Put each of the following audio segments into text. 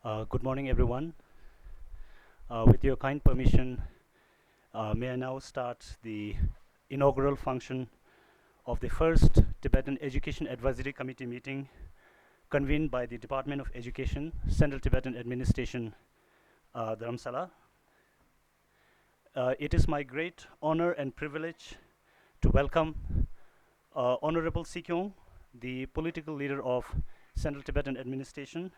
Good morning, everyone. With your kind permission, may I now start the inaugural function of the first Tibetan Education Advisory Committee meeting convened by the Department of Education, Central Tibetan Administration, Dharamsala. It is my great honor and privilege to welcome Honorable Sikyong, the political leader of Central Tibetan Administration,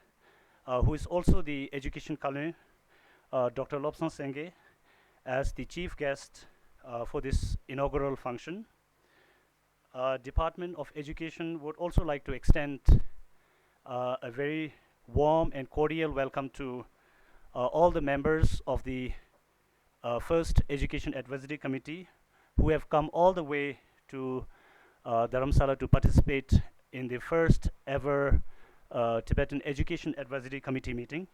who is also the Education Colonel, Dr. Lobsang Sangay, as the chief guest for this inaugural function. Department of Education would also like to extend a very warm and cordial welcome to all the members of the first Education Advisory Committee who have come all the way to Dharamsala to participate in the first ever Tibetan Education Advisory Committee meeting.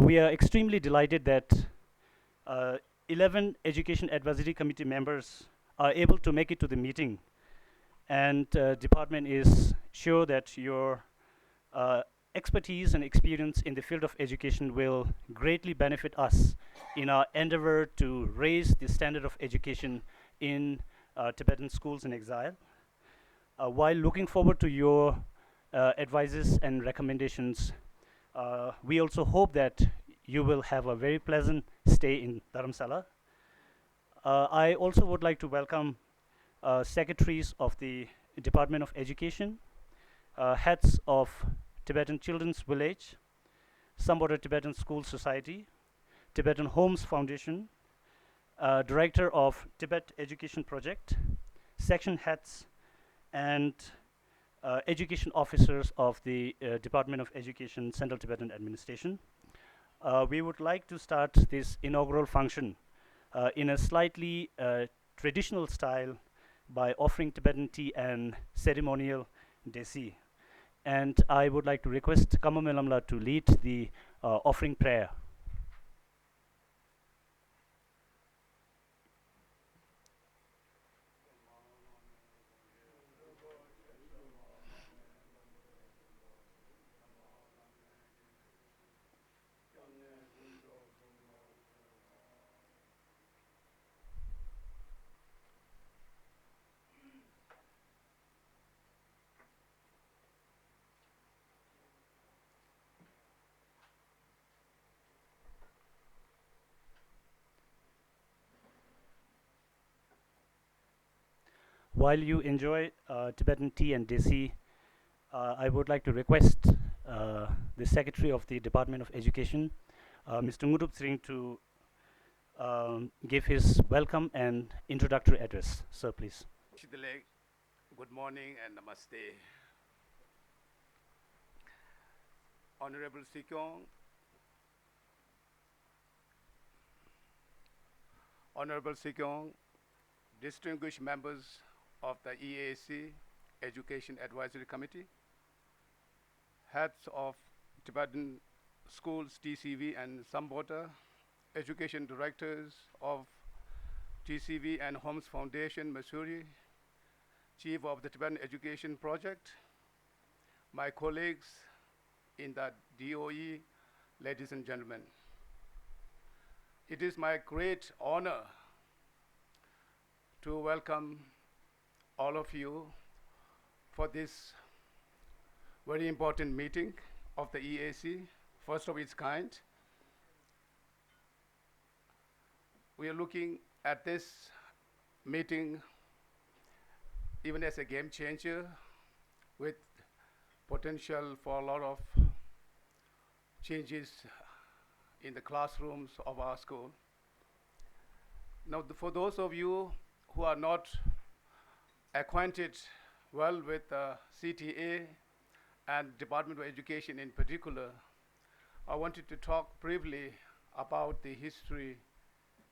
We are extremely delighted that 11 Education Advisory Committee members are able to make it to the meeting, and department is sure that your expertise and experience in the field of education will greatly benefit us in our endeavor to raise the standard of education in Tibetan schools in exile. While looking forward to your advices and recommendations, we also hope that you will have a very pleasant stay in Dharamsala. I also would like to welcome secretaries of the Department of Education, heads of Tibetan Children's Village, Samboda Tibetan School Society, Tibetan Homes Foundation, director of Tibet Education Project, section heads, and education officers of the Department of Education, Central Tibetan Administration. We would like to start this inaugural function in a slightly traditional style by offering Tibetan tea and ceremonial desi. And I would like to request Kamamelamla to lead the offering prayer. While you enjoy Tibetan tea and desi, I would like to request the Secretary of the Department of Education, Mr. Tsering, to give his welcome and introductory address. Sir, please. Good morning and namaste. Honorable Sikyong, distinguished members of the EAC Education Advisory Committee, heads of Tibetan schools TCV and Samboda, education directors of TCV and Homes Foundation, Missouri, chief of the Tibetan Education Project, my colleagues in the DOE, ladies and gentlemen. It is my great honor to welcome all of you for this very important meeting of the EAC, first of its kind. We are looking at this meeting even as a game changer with potential for a lot of changes in the classrooms of our school. Now, for those of you who are not acquainted well with CTA and Department of Education in particular, I wanted to talk briefly about the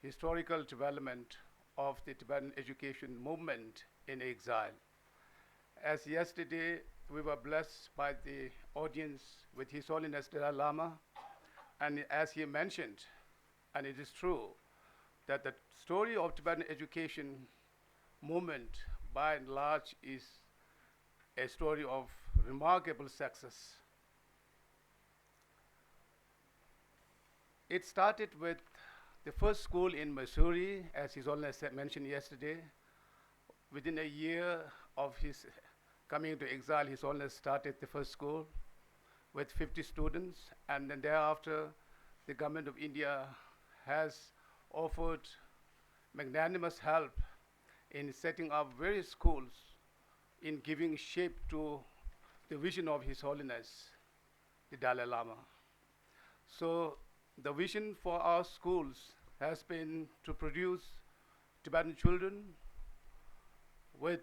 historical development of the Tibetan education movement in exile. As yesterday, we were blessed by the audience with His Holiness Dalai Lama, and as he mentioned, and it is true, that the story of Tibetan education movement by and large is a story of remarkable success. It started with the first school in Missouri, as His Holiness mentioned yesterday. Within a year of his coming into exile, His Holiness started the first school with 50 students, and then thereafter, the government of India has offered magnanimous help in setting up various schools in giving shape to the vision of His Holiness, the Dalai Lama. So the vision for our schools has been to produce Tibetan children with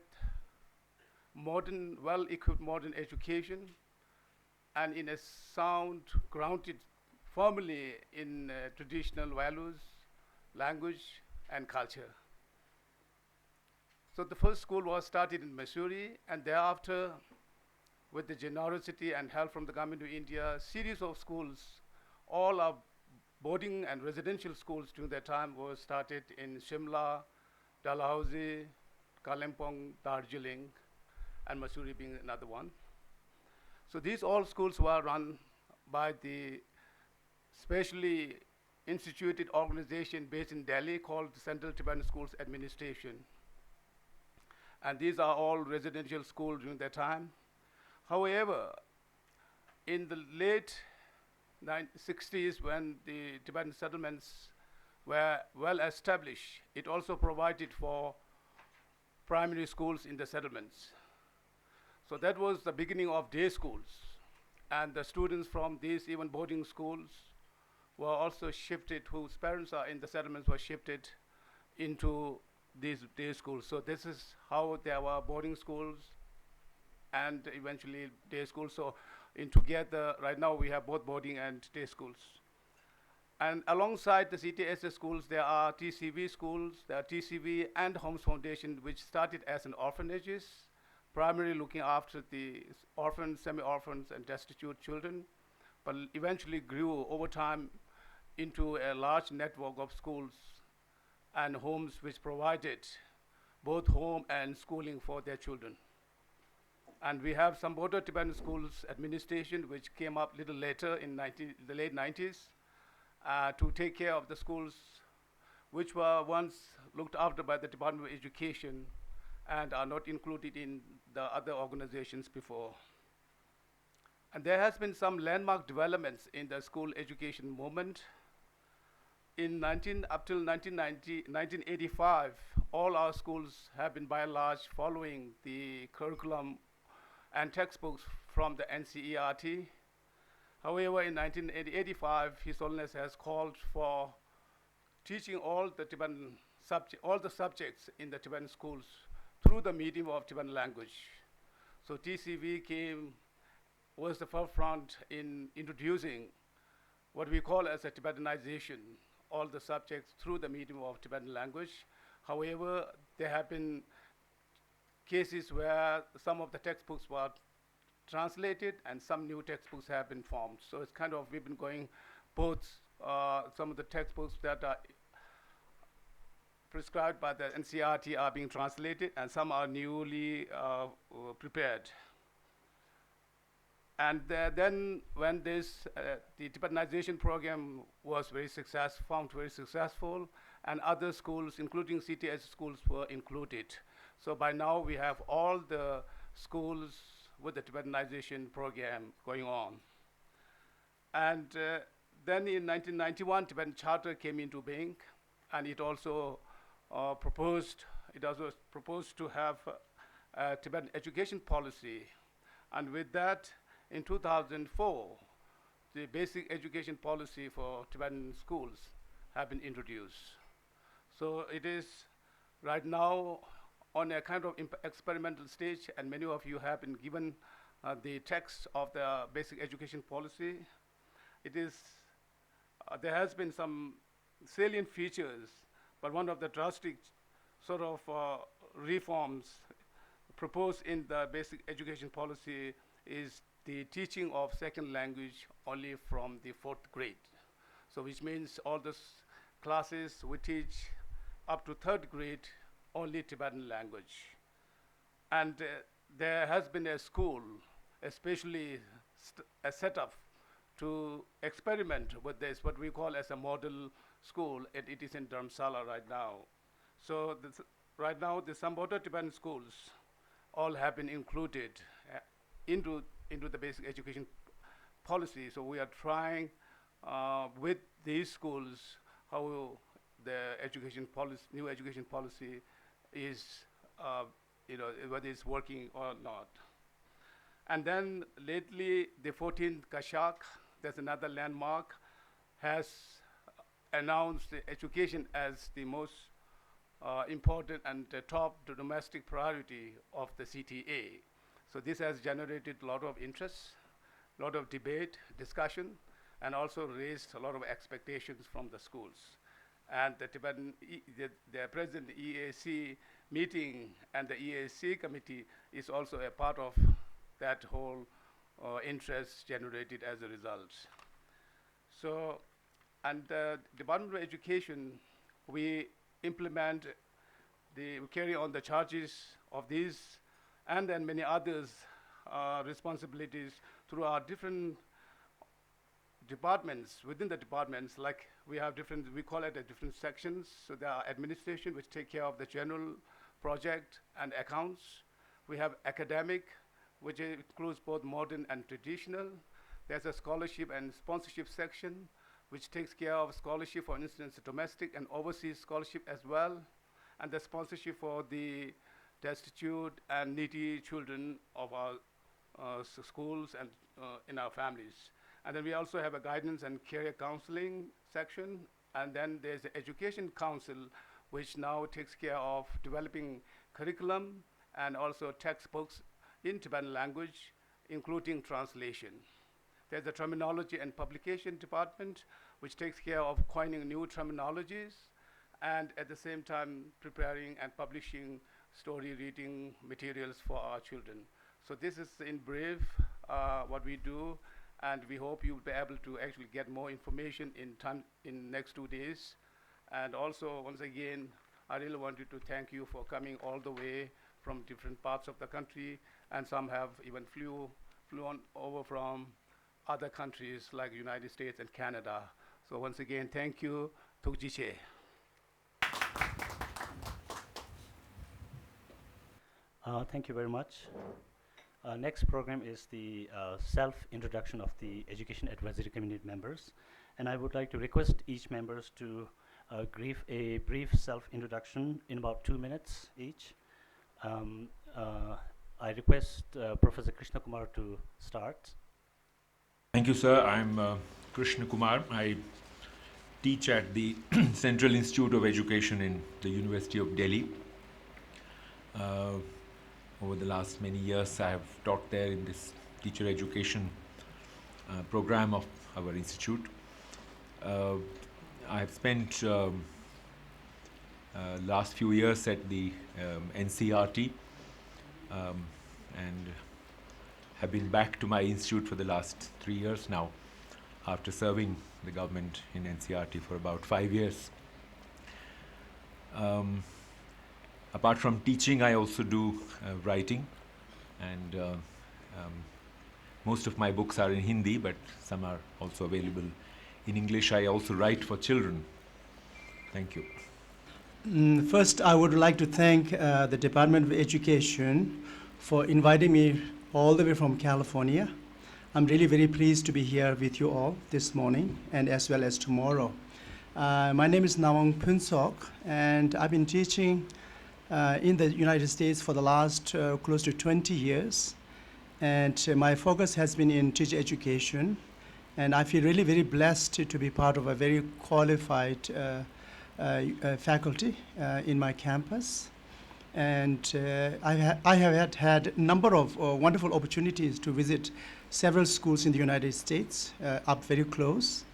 modern, well-equipped modern education and in a sound, grounded firmly in traditional values, language, and culture. So the first school was started in Missouri, and thereafter, with the generosity and help from the government of India, a series of schools, all our boarding and residential schools during that time were started in Shimla, Dalhousie, Kalimpong, Darjeeling, and Missouri being another one. So these all schools were run by the specially instituted organization based in Delhi called the Central Tibetan Schools Administration. And these are all residential schools during that time. However, in the late 60s, when the Tibetan settlements were well established, it also provided for primary schools in the settlements. So that was the beginning of day schools. And the students from these even boarding schools were also shifted, whose parents are in the settlements were shifted into these day schools. So this is how there were boarding schools and eventually day schools. So in together, right now we have both boarding and day schools. And alongside the CTSS schools, there are TCV schools, there are TCV and Homes Foundation, which started as an orphanages, primarily looking after the orphans, semi-orphans, and destitute children, but eventually grew over time into a large network of schools and homes which provided both home and schooling for their children. And we have some border Tibetan schools administration which came up a little later in the late 90s to take care of the schools which were once looked after by the Department of Education and are not included in the other organizations before. And there has been some landmark developments in the school education movement. Up till 1985, all our schools have been by and large following the curriculum and textbooks from the NCERT. However, in 1985, His Holiness has called for teaching all the subjects in the Tibetan schools through the medium of Tibetan language. So TCV was the forefront in introducing what we call as a Tibetanization, all the subjects through the medium of Tibetan language. However, there have been cases where some of the textbooks were translated and some new textbooks have been formed. So it's kind of, we've been going both some of the textbooks that are prescribed by the NCERT are being translated and some are newly prepared. And then when this, the Tibetanization program was found very successful, and other schools, including CTS schools, were included. So by now we have all the schools with the Tibetanization program going on. And then in 1991, Tibetan Charter came into being, and it also proposed to have a Tibetan education policy. And with that, in 2004, the basic education policy for Tibetan schools have been introduced. So it is right now on a kind of experimental stage, and many of you have been given the text of the basic education policy. It is, there has been some salient features, but one of the drastic sort of reforms proposed in the basic education policy is the teaching of second language only from the 4th grade. So which means all the classes we teach up to 3rd grade only Tibetan language. And there has been a school, especially a setup to experiment with this, what we call as a model school. It is in Dharamsala right now. So right now, the Sambodha Tibetan schools all have been included into the basic education policy. So we are trying with these schools how the education policy, new education policy, is whether it's working or not. And then lately, the 14th Kashak, that's another landmark, has announced education as the most important and top domestic priority of the CTA. So this has generated a lot of interest, a lot of debate, discussion, and also raised a lot of expectations from the schools. And the Tibetan, the present EAC meeting and the EAC committee is also a part of that whole interest generated as a result. So, and the Department of Education, we carry on the charges of these and then many others responsibilities through our different departments. Within the departments, like we have different, we call it different sections. So there are administration, which take care of the general project and accounts. We have academic, which includes both modern and traditional. There's a scholarship and sponsorship section, which takes care of scholarship, for instance, domestic and overseas scholarship as well, and the sponsorship for the destitute and needy children of our schools and in our families. And then we also have a guidance and career counseling section, and then there's the education council, which now takes care of developing curriculum and also textbooks in Tibetan language, including translation. There's the terminology and publication department, which takes care of coining new terminologies and at the same time preparing and publishing story reading materials for our children. So this is in brief what we do, and we hope you'll be able to actually get more information in next 2 days. And also, once again, I really wanted to thank you for coming all the way from different parts of the country, and some have even flew on over from other countries like United States and Canada. So once again, thank you. Tukjiche. Thank you very much. Next program is the self-introduction of the Education Advisory Committee members. And I would like to request each members to give a brief self-introduction in about 2 minutes each. I request Professor Krishna Kumar to start. Thank you, sir. I'm Krishna Kumar. I teach at the Central Institute of Education in the University of Delhi. Over the last many years, I have taught there in this teacher education program of our institute. I have spent last few years at the NCRT and have been back to my institute for the last 3 years now, after serving the government in NCRT for about 5 years. Apart from teaching, I also do writing, and most of my books are in Hindi, but some are also available in English. I also write for children. Thank you. First, I would like to thank the Department of Education for inviting me all the way from California. I'm really very pleased to be here with you all this morning and as well as tomorrow. My name is Nawang Punsok, and I've been teaching in the United States for the last close to 20 years. And my focus has been in teacher education. And I feel really very blessed to be part of a very qualified faculty in my campus. And I have had a number of wonderful opportunities to visit several schools in the United States, up very close.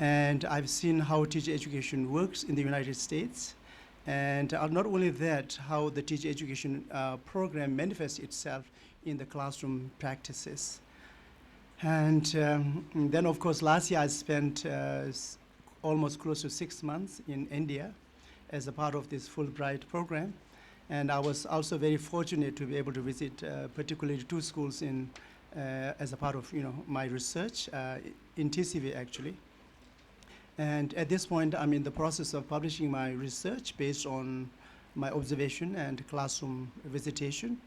And I've seen how teacher education works in the United States. And not only that, how the teacher education program manifests itself in the classroom practices. And then, of course, last year I spent almost close to 6 months in India as a part of this Fulbright program. And I was also very fortunate to be able to visit particularly 2 schools in as a part of my research in TCV actually. And at this point, I'm in the process of publishing my research based on my observation and classroom visitation,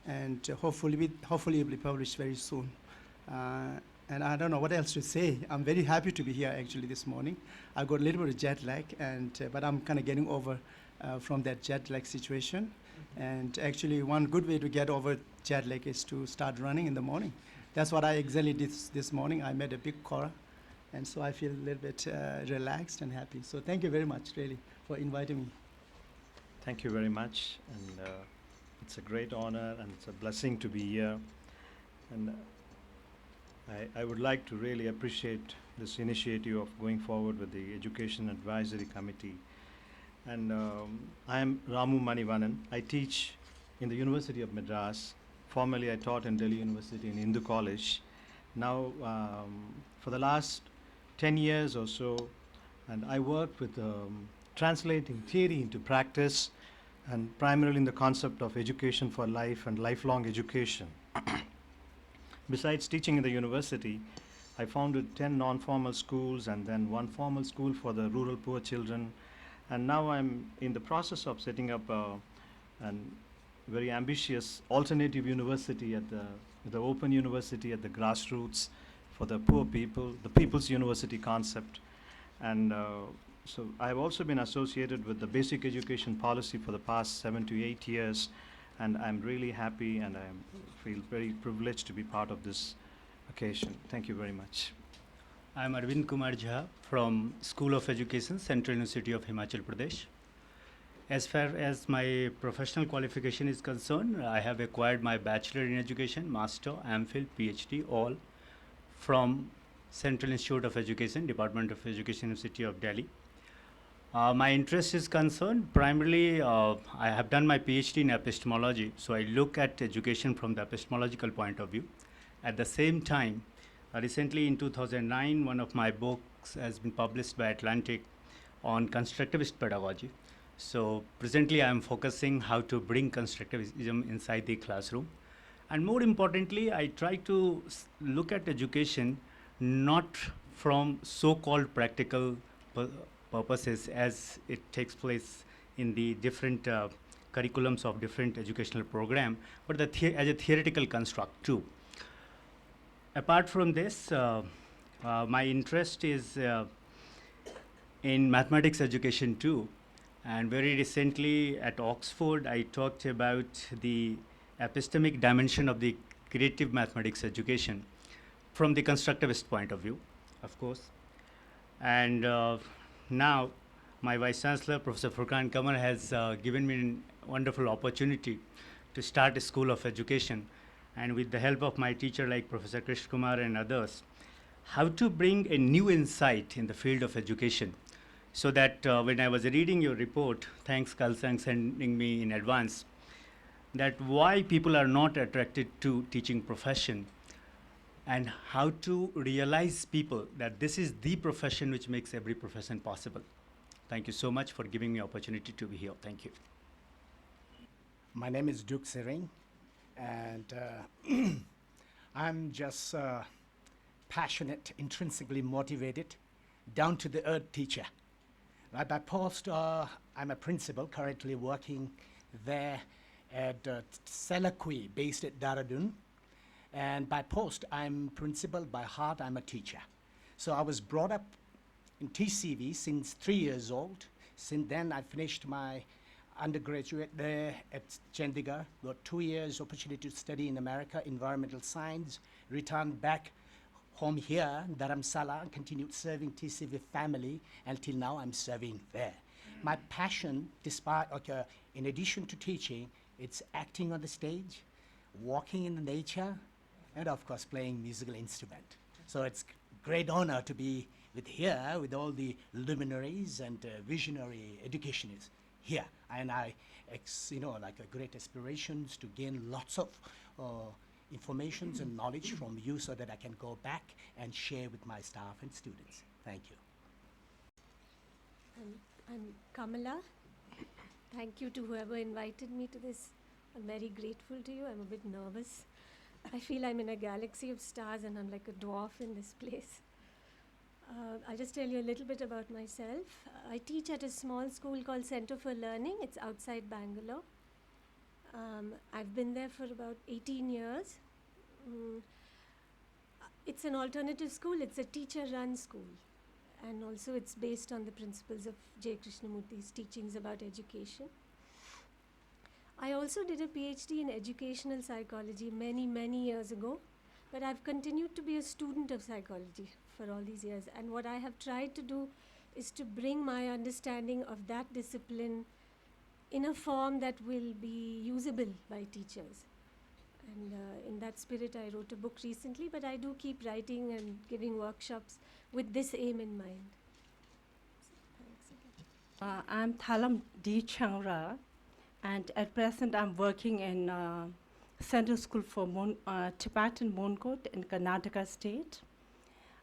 and hopefully it will be published very soon. And I don't know what else to say. I'm very happy to be here actually this morning. I got a little bit of jet lag, but I'm kind of getting over from that jet lag situation. And actually, one good way to get over jet lag is to start running in the morning. That's what I exactly did this morning. I made a big kora, and so I feel a little bit relaxed and happy. So thank you very much, really, for inviting me. Thank you very much, and it's a great honor and it's a blessing to be here. And I would like to really appreciate this initiative of going forward with the Education Advisory Committee. And I am Ramu Manivanan. I teach in the University of Madras. Formerly, I taught in Delhi University in Hindu College. Now, for the last 10 years or so, and I worked with translating theory into practice, and primarily in the concept of education for life and lifelong education. Besides teaching in the university, I founded 10 non-formal schools and then one formal school for the rural poor children. And now I'm in the process of setting up a very ambitious alternative university at the open university at the grassroots for the poor people, the People's University concept. And so I've also been associated with the basic education policy for the past 7 to 8 years. And I'm really happy and I feel very privileged to be part of this occasion. Thank you very much. I'm Arvind Kumar Jha from School of Education, Central University of Himachal Pradesh. As far as my professional qualification is concerned, I have acquired my Bachelor in Education, Master, MPhil, PhD, all from Central Institute of Education, Department of Education, University of Delhi. My interest is concerned, primarily I have done my PhD in epistemology, so I look at education from the epistemological point of view. At the same time, recently in 2009, one of my books has been published by Atlantic on constructivist pedagogy. So presently I am focusing how to bring constructivism inside the classroom. And more importantly, I try to look at education not from so-called practical purposes as it takes place in the different curriculums of different educational program, but as a theoretical construct too. Apart from this, my interest is in mathematics education too. And very recently at Oxford, I talked about the epistemic dimension of the creative mathematics education from the constructivist point of view, of course. And now my Vice Chancellor, Professor Furqan Qamar, has given me a wonderful opportunity to start a school of education. And with the help of my teacher like Professor Krish Kumar and others, how to bring a new insight in the field of education. So that when I was reading your report, thanks Lobsang sending me in advance, that why people are not attracted to teaching profession and how to realize people that this is the profession which makes every profession possible. Thank you so much for giving me opportunity to be here. Thank you. My name is Tsering, and I'm just passionate, intrinsically motivated, down-to-the-earth teacher. By post, I'm a principal currently working there at Selakui, based at Dehradun. And by post, I'm principal. By heart, I'm a teacher. So I was brought up in TCV since 3 years old. Since then, I finished my undergraduate there at Chandigarh. Got 2 years opportunity to study in America, environmental science. Returned back home here, Dharamsala, continued serving TCV family. Until now, I'm serving there. My passion, despite, in addition to teaching, it's acting on the stage, walking in the nature, and of course playing musical instrument. So it's great honor to be here with all the luminaries and visionary educationists here. And I, great aspirations to gain lots of informations and knowledge from you so that I can go back and share with my staff and students. Thank you. I'm Kamala. Thank you to whoever invited me to this. I'm very grateful to you. I'm a bit nervous. I feel I'm in a galaxy of stars and I'm like a dwarf in this place. I'll just tell you a little bit about myself. I teach at a small school called Center for Learning. It's outside Bangalore. I've been there for about 18 years. It's an alternative school. It's a teacher-run school. And also it's based on the principles of J. Krishnamurthy's teachings about education. I also did a PhD in educational psychology many, many years ago, but I've continued to be a student of psychology for all these years. And what I have tried to do is to bring my understanding of that discipline in a form that will be usable by teachers. And in that spirit, I wrote a book recently, but I do keep writing and giving workshops with this aim in mind. Thanks again. I'm Thalam D. Changra, and at present I'm working in Central School for Tibetan Mongol in Karnataka State.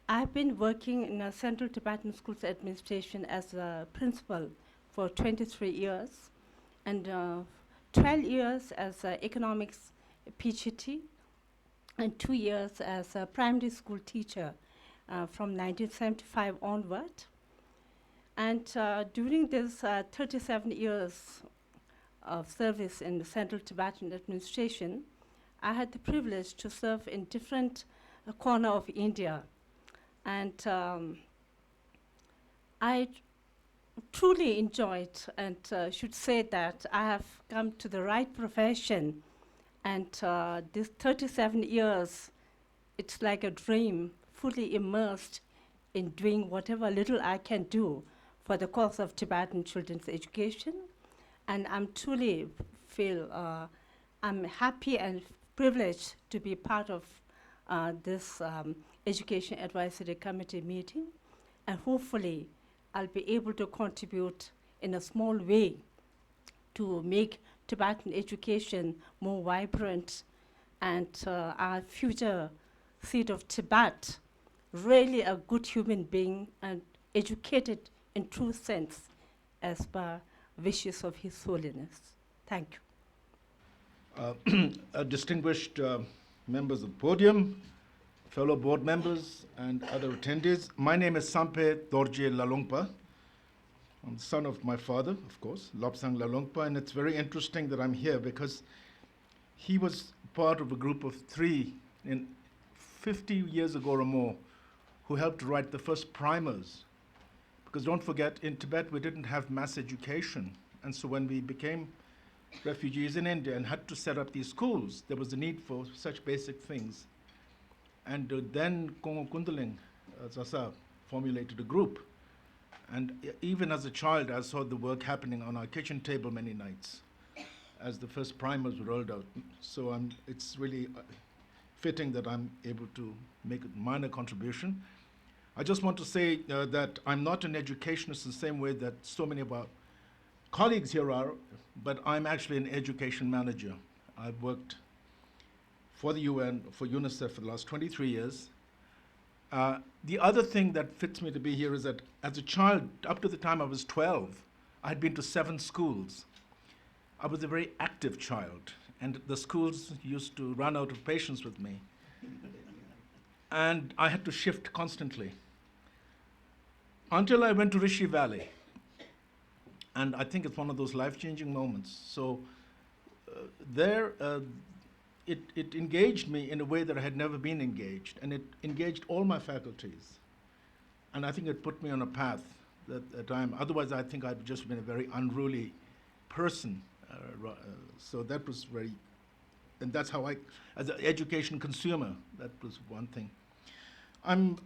I've been working in a Central Tibetan Schools Administration as a principal for 23 years, and 12 years as economics PGT, and 2 years as a primary school teacher from 1975 onward. And during this 37 years of service in the Central Tibetan Administration, I had the privilege to serve in different corners of India. And I truly enjoyed and should say that I have come to the right profession. And this 37 years, it's like a dream, fully immersed in doing whatever little I can do for the cause of Tibetan children's education. And I'm truly feel I'm happy and privileged to be part of this Education Advisory Committee meeting. And hopefully, I'll be able to contribute in a small way to make Tibetan education more vibrant and our future seed of Tibet really a good human being and educated in true sense as per wishes of His Holiness. Thank you. Distinguished members of the podium, fellow board members, and other attendees. My name is Sampe Dorje Lalongpa. I'm the son of my father, of course, Lobsang Lalongpa, and it's very interesting that I'm here because he was part of a group of 3 in 50 years ago or more who helped write the first primers. Because don't forget, in Tibet we didn't have mass education, and so when we became refugees in India and had to set up these schools, there was a need for such basic things. And then Kongo Kundaling Zasa formulated a group. And even as a child, I saw the work happening on our kitchen table many nights as the first primers were rolled out. So it's really fitting that I'm able to make a minor contribution. I just want to say that I'm not an educationist in the same way that so many of our colleagues here are, but I'm actually an education manager. I've worked for the UN, for UNICEF for the last 23 years. The other thing that fits me to be here is that as a child, up to the time I was 12, I had been to 7 schools. I was a very active child, and the schools used to run out of patience with me. And I had to shift constantly until I went to Rishi Valley. And I think it's one of those life-changing moments. So there, it engaged me in a way that I had never been engaged, and it engaged all my faculties. And I think it put me on a path that otherwise I think I'd just been a very unruly person. So that was very, and that's how I, as an education consumer, that was one thing. I'm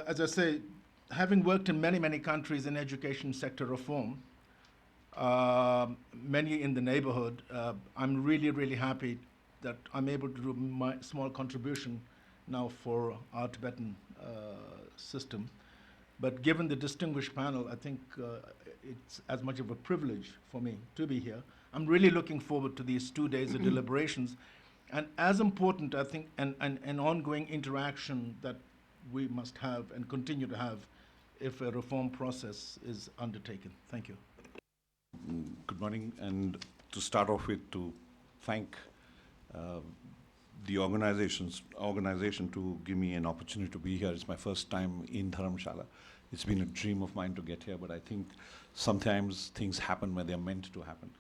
as I say, having worked in many, many countries in education sector reform, many in the neighborhood, I'm really, really happy that I'm able to do my small contribution now for our Tibetan system. But given the distinguished panel, I think it's as much of a privilege for me to be here. I'm really looking forward to these 2 days of deliberations. And as important, I think, an ongoing interaction that we must have and continue to have if a reform process is undertaken. Thank you. Good morning, and to start off with, to thank the organization to give me an opportunity to be here. It's my first time in Dharamsala. It's been a dream of mine to get here, but I think sometimes things happen where they're meant to happen.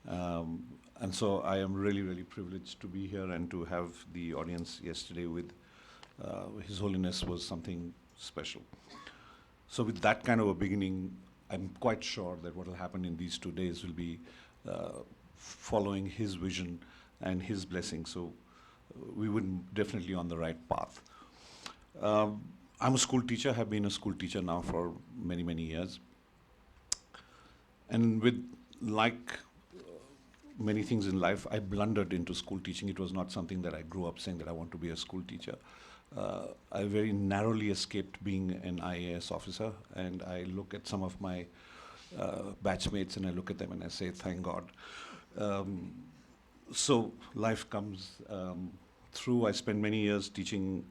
And so I am really, really privileged to be here and to have the audience yesterday with His Holiness was something special. So with that kind of a beginning, I'm quite sure that what will happen in these 2 days will be following his vision and his blessing. So we would definitely on the right path. I'm a school teacher, have been a school teacher now for many, many years. And with many things in life, I blundered into school teaching. It was not something that I grew up saying that I want to be a school teacher. I very narrowly escaped being an IAS officer, and I look at some of my batchmates and I look at them and I say, thank God. So life comes through. I spent many years teaching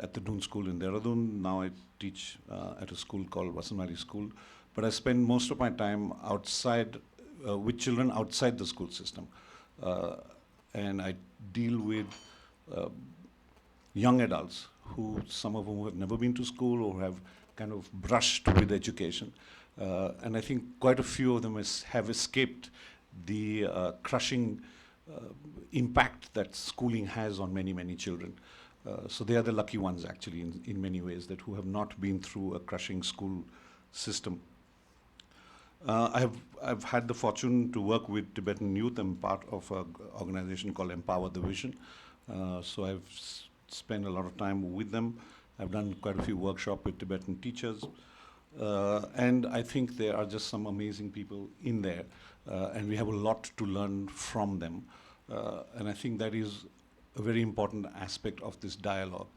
at the Doon School in Dehradun. Now I teach at a school called Vasanwali School. But I spend most of my time outside, with children outside the school system. And I deal with young adults some of whom have never been to school or have kind of brushed with education. And I think quite a few of them have escaped the crushing impact that schooling has on many, many children. So they are the lucky ones actually in many ways who have not been through a crushing school system. I've had the fortune to work with Tibetan youth. I'm part of an organization called Empower the Vision. So I've spent a lot of time with them. I've done quite a few workshops with Tibetan teachers. And I think there are just some amazing people in there. And we have a lot to learn from them. And I think that is a very important aspect of this dialogue,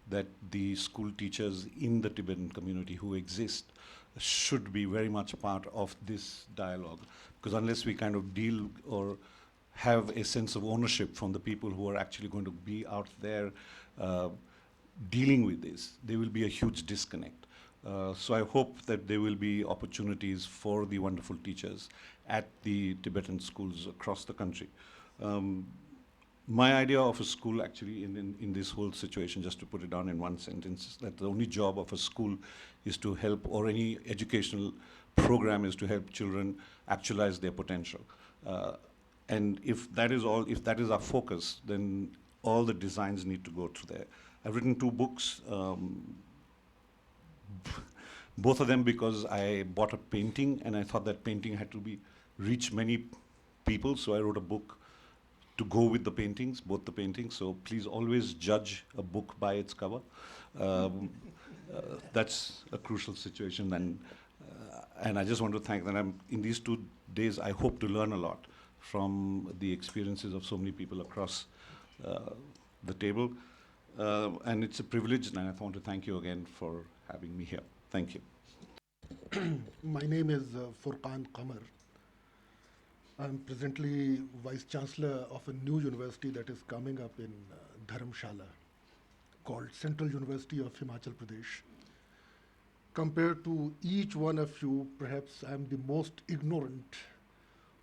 that the school teachers in the Tibetan community who exist should be very much part of this dialogue. Because unless we kind of deal or have a sense of ownership from the people who are actually going to be out there dealing with this, there will be a huge disconnect. So I hope that there will be opportunities for the wonderful teachers at the Tibetan schools across the country. My idea of a school actually in this whole situation, just to put it down in one sentence, is that the only job of a school is to help, or any educational program is to help children actualize their potential. And if that is our focus, then all the designs need to go to there. I've written 2 books, both of them because I bought a painting and I thought that painting had to reach many people, so I wrote a book to go with the paintings, both the paintings. So please always judge a book by its cover. That's a crucial situation, and I just want to thank them. In these 2 days, I hope to learn a lot from the experiences of so many people across the table. And it's a privilege, and I want to thank you again for having me here. Thank you. My name is Furqan Qamar. I'm presently Vice Chancellor of a new university that is coming up in Dharamsala, called Central University of Himachal Pradesh. Compared to each one of you, perhaps I'm the most ignorant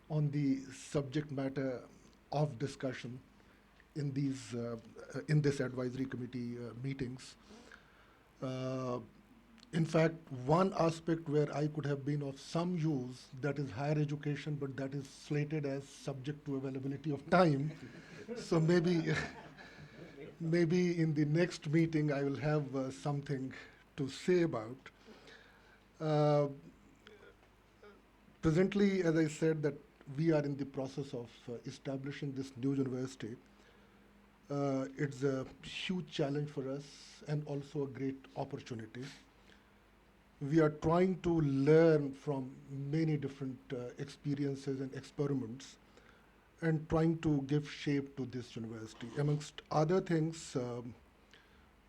on the subject matter of discussion in this advisory committee meetings. In fact, one aspect where I could have been of some use, that is higher education, but that is slated as subject to availability of time. So maybe in the next meeting I will have something to say about. Presently, as I said, that we are in the process of establishing this new university. It's a huge challenge for us and also a great opportunity. We are trying to learn from many different experiences and experiments and trying to give shape to this university. Amongst other things,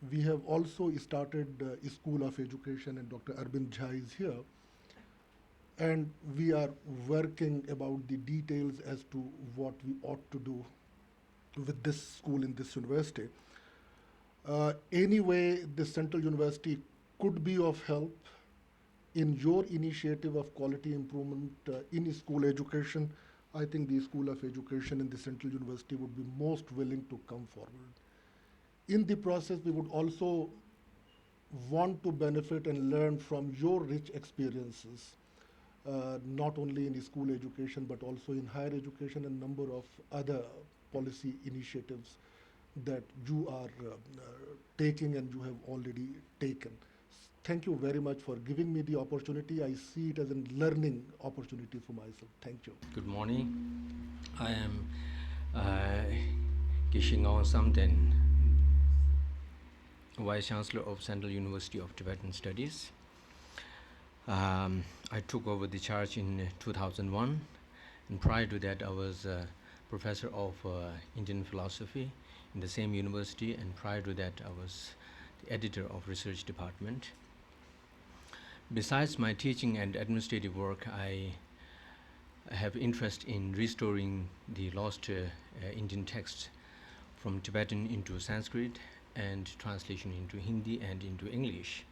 we have also started a School of Education, and Dr. Arvind Jha is here. And we are working about the details as to what we ought to do with this school in this university. Anyway, the Central University could be of help in your initiative of quality improvement in school education. I think the School of Education in the Central University would be most willing to come forward. In the process, we would also want to benefit and learn from your rich experiences, not only in the school education, but also in higher education and number of other policy initiatives that you are taking and you have already taken. Thank you very much for giving me the opportunity. I see it as a learning opportunity for myself. Thank you. Good morning. I am Sikyong Samden, Vice Chancellor of Central University of Tibetan Studies. I took over the charge in 2001, and prior to that I was a professor of Indian philosophy in the same university, and prior to that I was the editor of research department. Besides my teaching and administrative work, I have interest in restoring the lost Indian texts from Tibetan into Sanskrit and translation into Hindi and into English.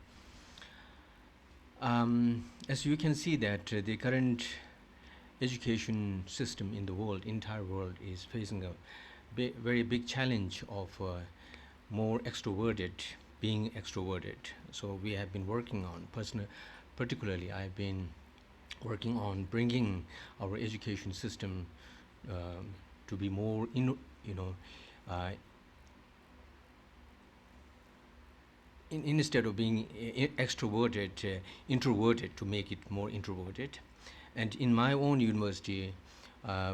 As you can see that the current education system in the world, entire world, is facing a very big challenge of being extroverted. So we have been working on, particularly I've been working on bringing our education system to be more, instead of being extroverted, introverted, to make it more introverted. And in my own university,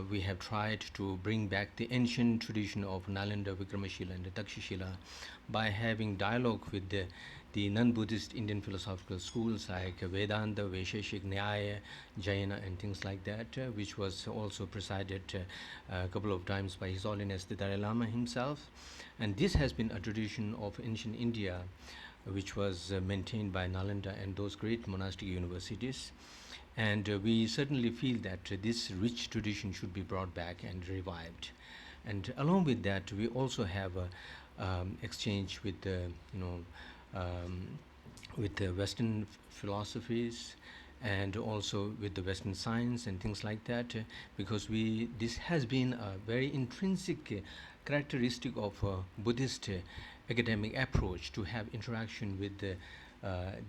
we have tried to bring back the ancient tradition of Nalanda, Vikramashila and Takshashila by having dialogue with the non-Buddhist Indian philosophical schools like Vedanta, Vaisheshik, Nyaya, Jaina and things like that, which was also presided a couple of times by His Holiness the Dalai Lama himself. And this has been a tradition of ancient India, which was maintained by Nalanda and those great monastic universities. And we certainly feel that this rich tradition should be brought back and revived. And along with that, we also have exchange with with the Western philosophies and also with the Western science and things like that, because this has been a very intrinsic characteristic of Buddhist academic approach, to have interaction with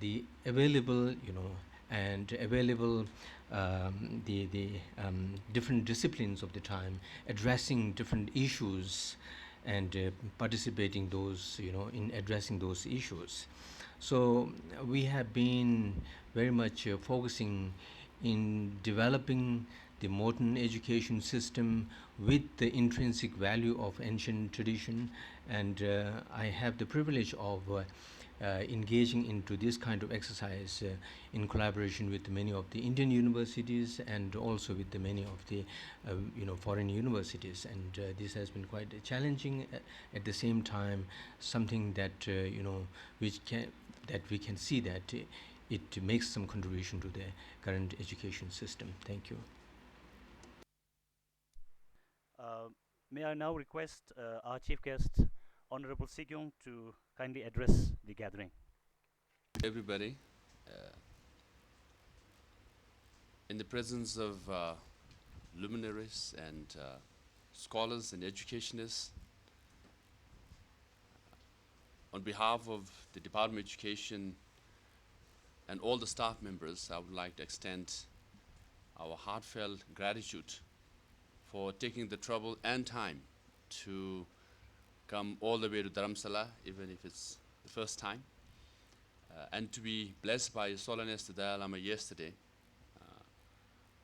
the available, and available the different disciplines of the time, addressing different issues and participating those, in addressing those issues. So we have been very much focusing in developing the modern education system with the intrinsic value of ancient tradition, and I have the privilege of engaging into this kind of exercise in collaboration with many of the Indian universities and also with many of the foreign universities, and this has been quite challenging. At the same time, something that that we can see that it makes some contribution to the current education system. Thank you. May I now request our chief guest, Honorable Sikyong, to kindly address the gathering. Everybody, in the presence of luminaries and scholars and educationists, on behalf of the Department of Education and all the staff members, I would like to extend our heartfelt gratitude for taking the trouble and time to come all the way to Dharamsala, even if it's the first time, and to be blessed by His Holiness the Dalai Lama yesterday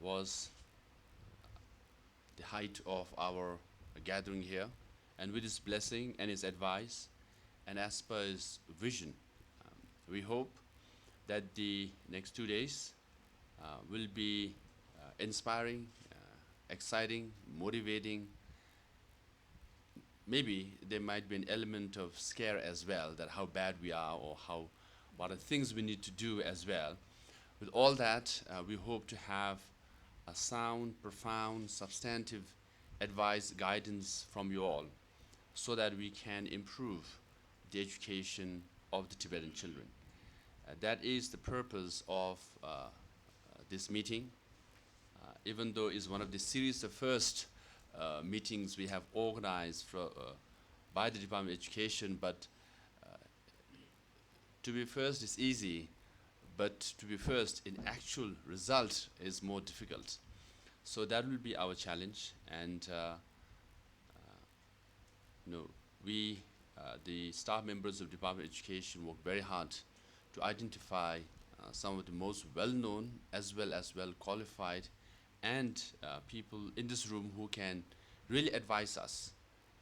was the height of our gathering here. And with his blessing and his advice, and as per his vision, we hope that the next 2 days will be inspiring, exciting, motivating. Maybe there might be an element of scare as well, that how bad we are or what are things we need to do as well. With all that, we hope to have a sound, profound, substantive advice, guidance from you all, so that we can improve the education of the Tibetan children. That is the purpose of this meeting. even though it's one of the series of first meetings we have organized by the Department of Education, but to be first is easy, but to be first in actual result is more difficult. So that will be our challenge, and we, the staff members of Department of Education, work very hard to identify some of the most well-known as well as well-qualified and people in this room who can really advise us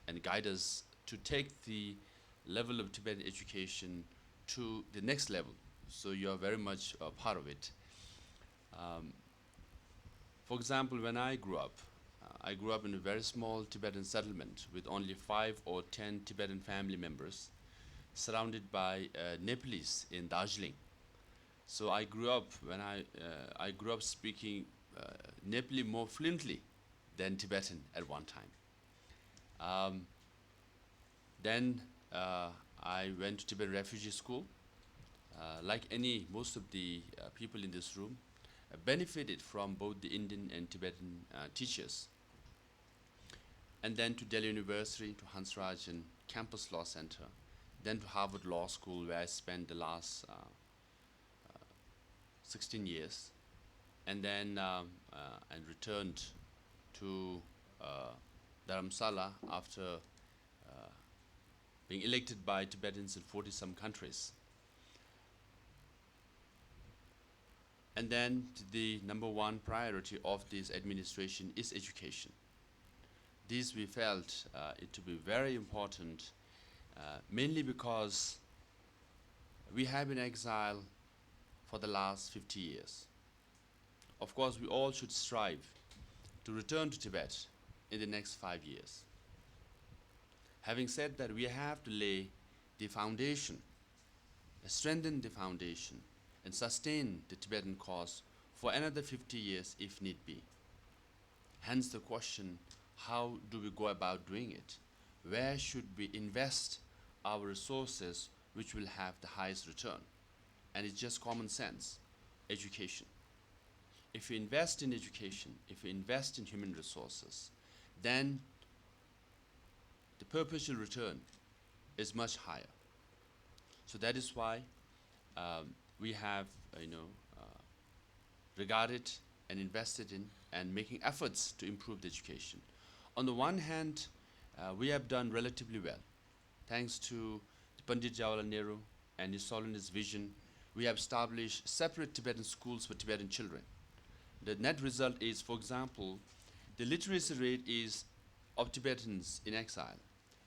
and guide us to take the level of Tibetan education to the next level. So you are very much a part of it. For example, when I grew up in a very small Tibetan settlement with only 5 or 10 Tibetan family members, surrounded by Nepalese in Darjeeling. So I grew up speaking Nepali more fluently than Tibetan at one time. Then I went to Tibetan refugee school. Like most of the people in this room, benefited from both the Indian and Tibetan teachers. And then to Delhi University, to Hansrajan Campus Law Center, then to Harvard Law School, where I spent the last 16 years, and then and returned to Dharamsala after being elected by Tibetans in 40-some countries. And then the number one priority of this administration is education. This we felt it to be very important, mainly because we have been exiled for the last 50 years. Of course, we all should strive to return to Tibet in the next 5 years. Having said that, we have to lay the foundation, strengthen the foundation, and sustain the Tibetan cause for another 50 years if need be. Hence the question, how do we go about doing it? Where should we invest our resources which will have the highest return? And it's just common sense, education. If we invest in education, if we invest in human resources, then the perpetual return is much higher. So that is why we have regarded and invested in and making efforts to improve the education. On the one hand, we have done relatively well. Thanks to Pandit Jawaharlal Nehru and His Holiness vision, we have established separate Tibetan schools for Tibetan children. The net result is, for example, the literacy rate is of Tibetans in exile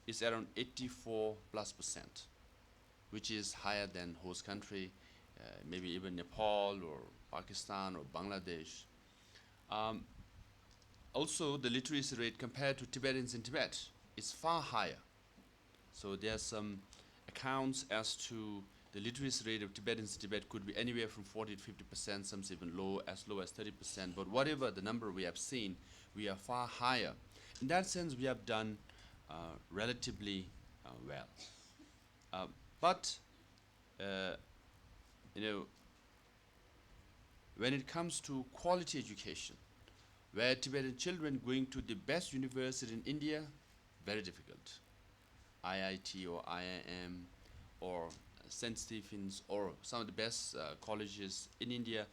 is around 84+%, which is higher than host country, maybe even Nepal or Pakistan or Bangladesh. Also, the literacy rate compared to Tibetans in Tibet is far higher. So there are some accounts as to the literacy rate of Tibetans in Tibet could be anywhere from 40 to 50%, some even low as 30%. But whatever the number we have seen, we are far higher. In that sense, we have done relatively well. But when it comes to quality education, where Tibetan children going to the best university in India, very difficult. IIT or IIM or St. Stephen's or some of the best colleges in India,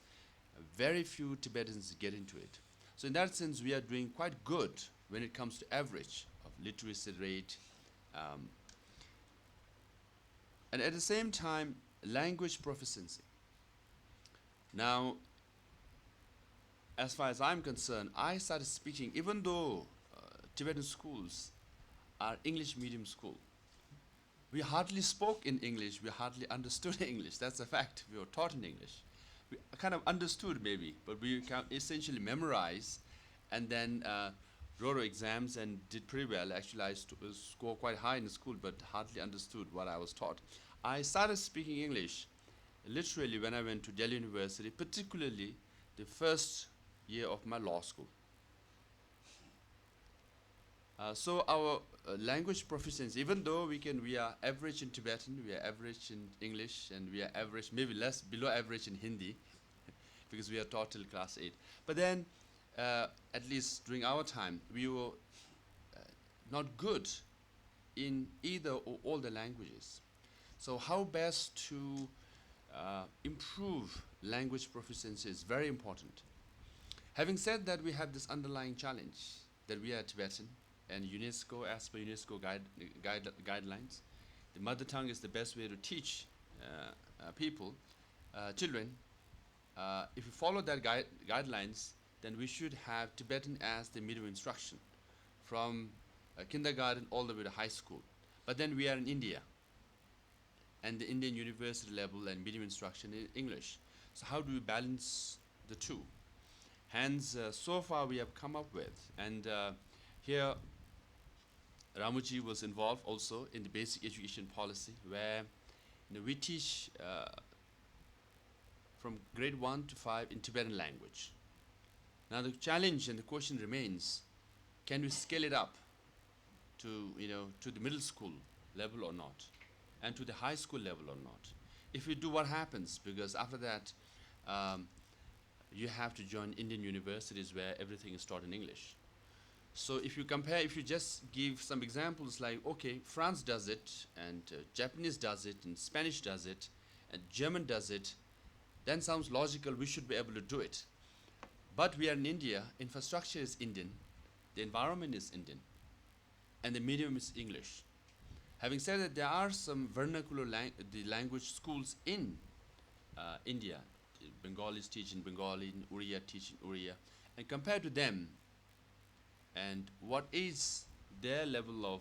very few Tibetans get into it. So in that sense, we are doing quite good when it comes to average of literacy rate. And at the same time, language proficiency. Now, as far as I'm concerned, I started speaking, even though Tibetan schools are English medium school. We hardly spoke in English, we hardly understood English. That's a fact. We were taught in English. We kind of understood maybe, but we essentially memorized and then wrote exams and did pretty well. Actually, I scored quite high in the school, but hardly understood what I was taught. I started speaking English literally when I went to Delhi University, particularly the first year of my law school. So our language proficiency, even though we are average in Tibetan, we are average in English, and we are average, maybe below average in Hindi, because we are taught till class 8. But then at least during our time, we were not good in either or all the languages. So how best to improve language proficiency is very important. Having said that, we have this underlying challenge that we are Tibetan, and UNESCO, as per UNESCO guidelines, the mother tongue is the best way to teach children. If you follow that guidelines, then we should have Tibetan as the medium instruction from kindergarten all the way to high school. But then we are in India, and the Indian university level and medium instruction in English. So how do we balance the two? Hence, so far we have come up with, and here Ramuji was involved also in the basic education policy, where we teach from grade 1 to 5 in Tibetan language. Now the challenge and the question remains, can we scale it up to, to the middle school level or not, and to the high school level or not? If we do, what happens? Because after that, you have to join Indian universities where everything is taught in English. So if you compare, if you just give some examples like, okay, France does it, and Japanese does it, and Spanish does it, and German does it, then sounds logical, we should be able to do it. But we are in India, infrastructure is Indian, the environment is Indian, and the medium is English. Having said that, there are some vernacular language schools in India. Bengalis teach in Bengali, Oriya teach in Oriya, and compared to them, and what is their level of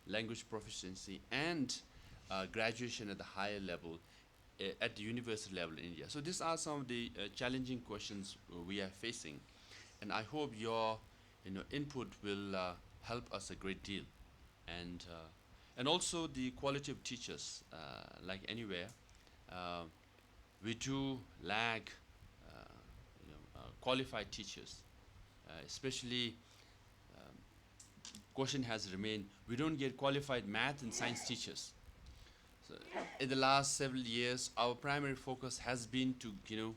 language proficiency and graduation at the higher level at the university level in India. So these are some of the challenging questions we are facing, and I hope your input will help us a great deal, and also the quality of teachers. Like anywhere, we do lag qualified teachers, especially question has remained, we don't get qualified math and science teachers. So in the last several years, our primary focus has been to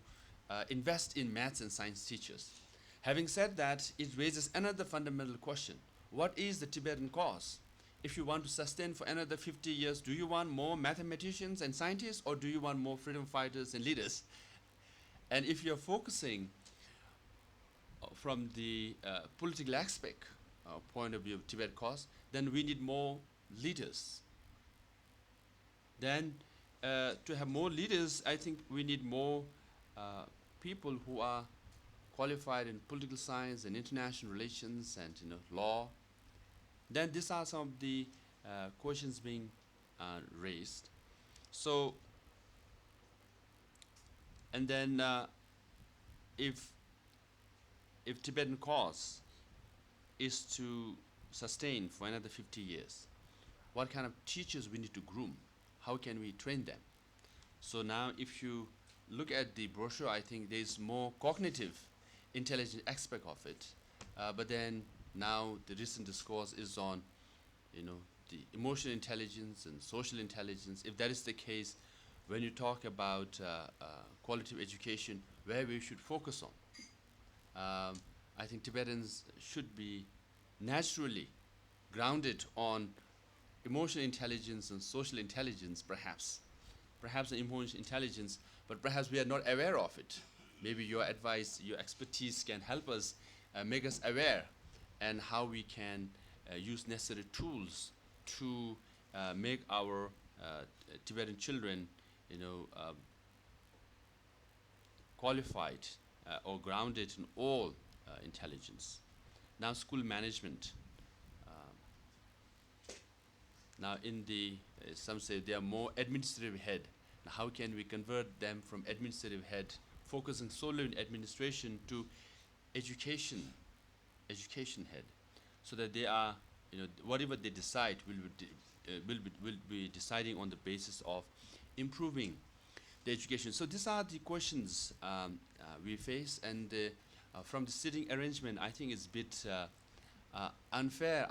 invest in maths and science teachers. Having said that, it raises another fundamental question. What is the Tibetan cause? If you want to sustain for another 50 years, do you want more mathematicians and scientists, or do you want more freedom fighters and leaders? And if you're focusing from the political aspect point of view of Tibet cause, then we need more leaders. Then to have more leaders, I think we need more people who are qualified in political science and international relations and law. Then these are some of the questions being raised. So, and then if Tibetan cause is to sustain for another 50 years, what kind of teachers we need to groom? How can we train them? So now if you look at the brochure, I think there's more cognitive intelligence aspect of it. But then now the recent discourse is on, the emotional intelligence and social intelligence. If that is the case, when you talk about quality of education, where we should focus on, I think Tibetans should be naturally grounded on emotional intelligence and social intelligence, perhaps an emotional intelligence, but perhaps we are not aware of it. Maybe your advice, your expertise can help us, make us aware, and how we can use necessary tools to make our Tibetan children, qualified or grounded in all intelligence. Now, school management. Now, in the some say they are more administrative head. Now, how can we convert them from administrative head, focusing solely on administration, to education head, so that they are, whatever they decide will be deciding on the basis of improving the education. So these are the questions we face, and from the sitting arrangement, I think it's a bit unfair.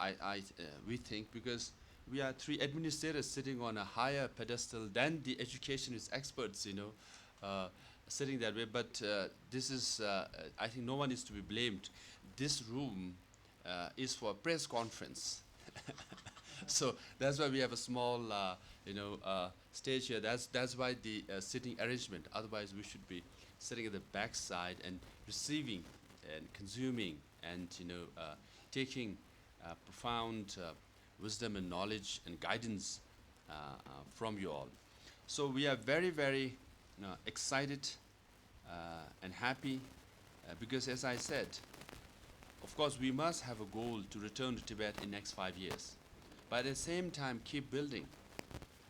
We think, because we are three administrators sitting on a higher pedestal than the educationist experts, sitting that way, but this is, I think no one is to be blamed. This room is for a press conference. So that's why we have a small, stage here. That's why the sitting arrangement. Otherwise, we should be sitting at the back side and receiving and consuming and taking profound wisdom and knowledge and guidance from you all. So we are very, very excited and happy because, as I said, of course, we must have a goal to return to Tibet in next 5 years. But at the same time, keep building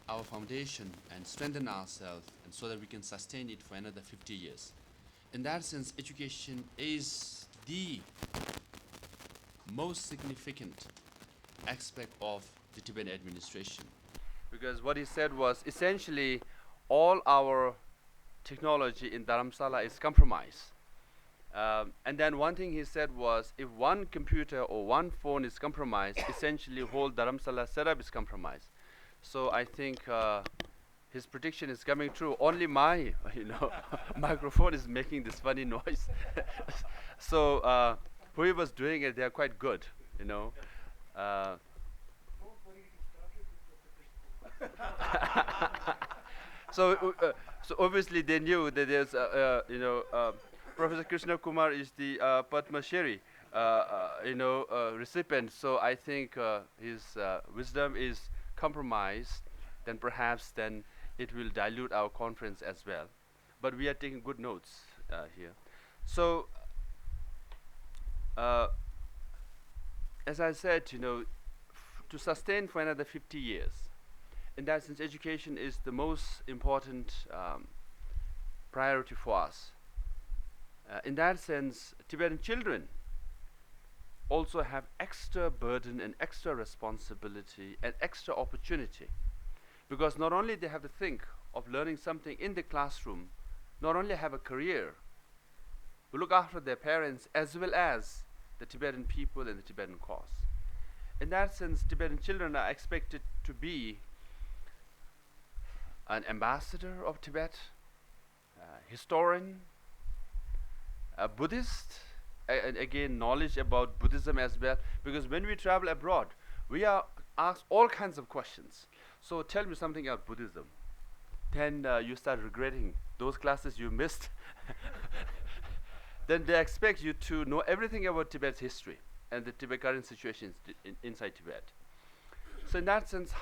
our foundation and strengthen ourselves, and so that we can sustain it for another 50 years. In that sense, education is the most significant aspect of the Tibetan administration. Because what he said was essentially all our technology in Dharamsala is compromised. And then one thing he said was, if one computer or one phone is compromised, essentially whole Dharamsala setup is compromised. So I think his prediction is coming true. Only my microphone is making this funny noise. So whoever's doing it, they're quite good, So obviously they knew that there's Professor Krishna Kumar is the Padma Shri recipient. So I think his wisdom is compromised. Then perhaps it will dilute our conference as well. But we are taking good notes here. So as I said, to sustain for another 50 years. In that sense, education is the most important priority for us. In that sense, Tibetan children also have extra burden and extra responsibility and extra opportunity, because not only they have to think of learning something in the classroom, not only have a career, but look after their parents as well as the Tibetan people and the Tibetan cause. In that sense, Tibetan children are expected to be an ambassador of Tibet, historian, a Buddhist, and again knowledge about Buddhism as well, because when we travel abroad, we are asked all kinds of questions. So tell me something about Buddhism. Then you start regretting those classes you missed. Then they expect you to know everything about Tibet's history and the Tibet current situations inside Tibet. So in that sense,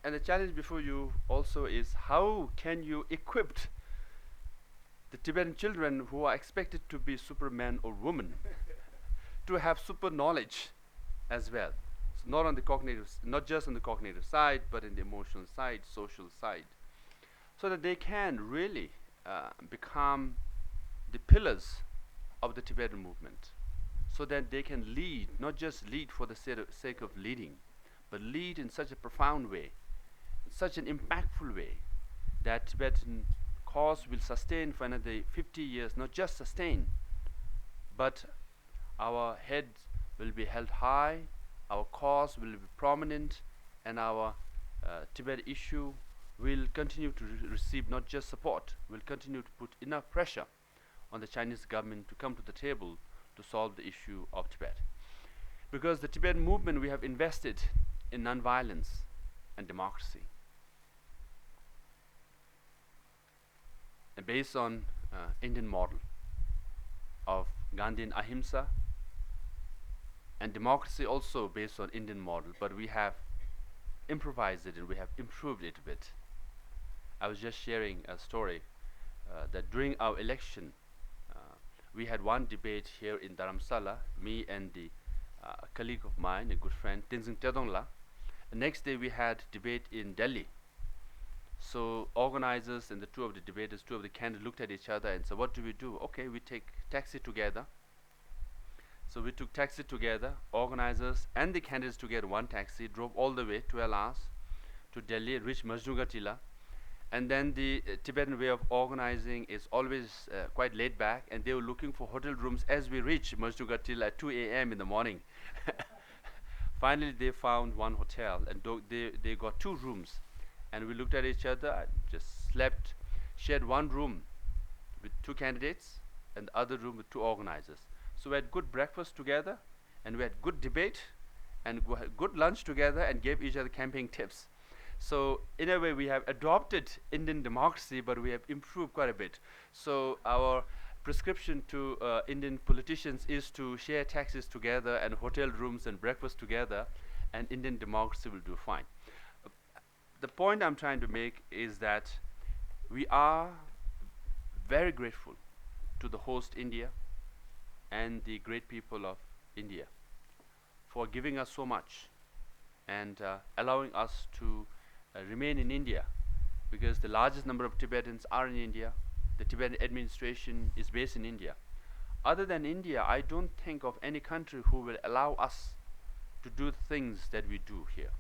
and the challenge before you also is, how can you equip the Tibetan children who are expected to be supermen or women to have super knowledge as well? So not just on the cognitive side, but in the emotional side, social side, so that they can really become the pillars of the Tibetan movement, so that they can lead, not just lead for the sake of leading, but lead in such a profound way, in such an impactful way, that Tibetan cause will sustain for another 50 years, not just sustain, but our head will be held high, our cause will be prominent, and our Tibet issue will continue to receive not just support, will continue to put enough pressure on the Chinese government to come to the table to solve the issue of Tibet. Because the Tibetan movement, we have invested in nonviolence and democracy. And based on Indian model of Gandhian ahimsa, and democracy also based on Indian model, but we have improvised it and we have improved it a bit. I was just sharing a story that during our election, we had one debate here in Dharamsala, me and a colleague of mine, a good friend, Tenzing Tedongla. The next day we had debate in Delhi. So organizers and the two of the candidates looked at each other and said, what do we do? Okay, we take taxi together. So we took taxi together, organizers and the candidates together, one taxi, drove all the way 12 hours to Delhi, reached Majnugatila. And then the Tibetan way of organizing is always quite laid back, and they were looking for hotel rooms as we reached Majnugatila at 2 a.m. in the morning. Finally, they found one hotel, and they got 2 rooms. And we looked at each other, just slept, shared one room with 2 candidates and the other room with 2 organizers. So we had good breakfast together, and we had good debate, and had good lunch together, and gave each other campaign tips. So in a way, we have adopted Indian democracy, but we have improved quite a bit. So our prescription to Indian politicians is to share taxis together and hotel rooms and breakfast together, and Indian democracy will do fine. The point I'm trying to make is that we are very grateful to the host India and the great people of India for giving us so much and allowing us to remain in India, because the largest number of Tibetans are in India. The Tibetan administration is based in India. Other than India, I don't think of any country who will allow us to do things that we do here.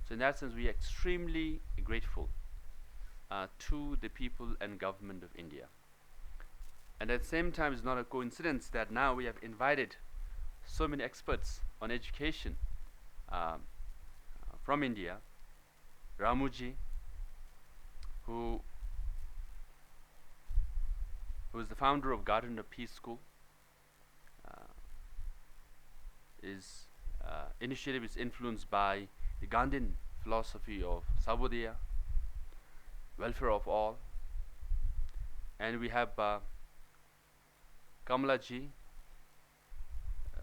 So in that sense, we are extremely grateful to the people and government of India. And at the same time, it's not a coincidence that now we have invited so many experts on education from India. Ramuji, who is the founder of Garden of Peace School, his initiative is influenced by the Gandhian philosophy of Sabodaya, welfare of all. And we have Kamalaji,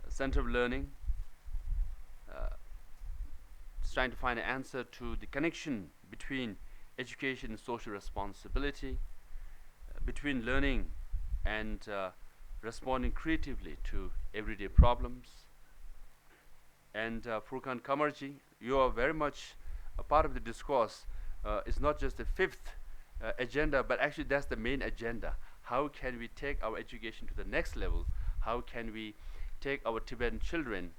Center of Learning, is trying to find an answer to the connection between education and social responsibility, between learning and responding creatively to everyday problems. And Furkan Kamarji, you are very much a part of the discourse. It's not just the 5th agenda, but actually that's the main agenda. How can we take our education to the next level? How can we take our Tibetan children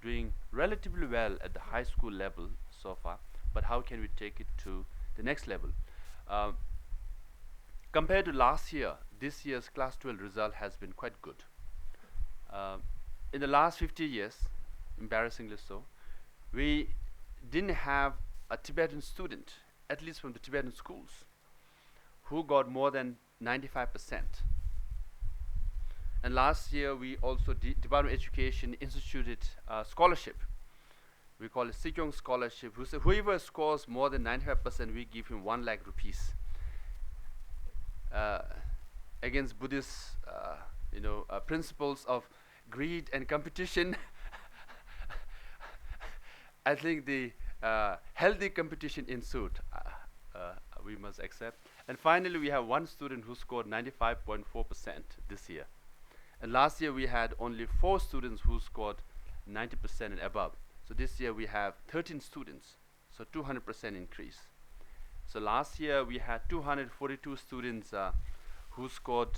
doing relatively well at the high school level so far, but how can we take it to the next level? Compared to last year, this year's class 12 result has been quite good. In the last 50 years, embarrassingly so, we didn't have a Tibetan student, at least from the Tibetan schools, who got more than 95%. And last year, we also, Department of Education instituted a scholarship. We call it Sikyong scholarship. Whoever scores more than 95%, we give him 1 lakh rupees. Against Buddhist, principles of greed and competition, I think the healthy competition ensued. We must accept. And finally, we have 1 student who scored 95.4% this year. And last year, we had only 4 students who scored 90% and above. So this year, we have 13 students, so 200% increase. So last year, we had 242 students who scored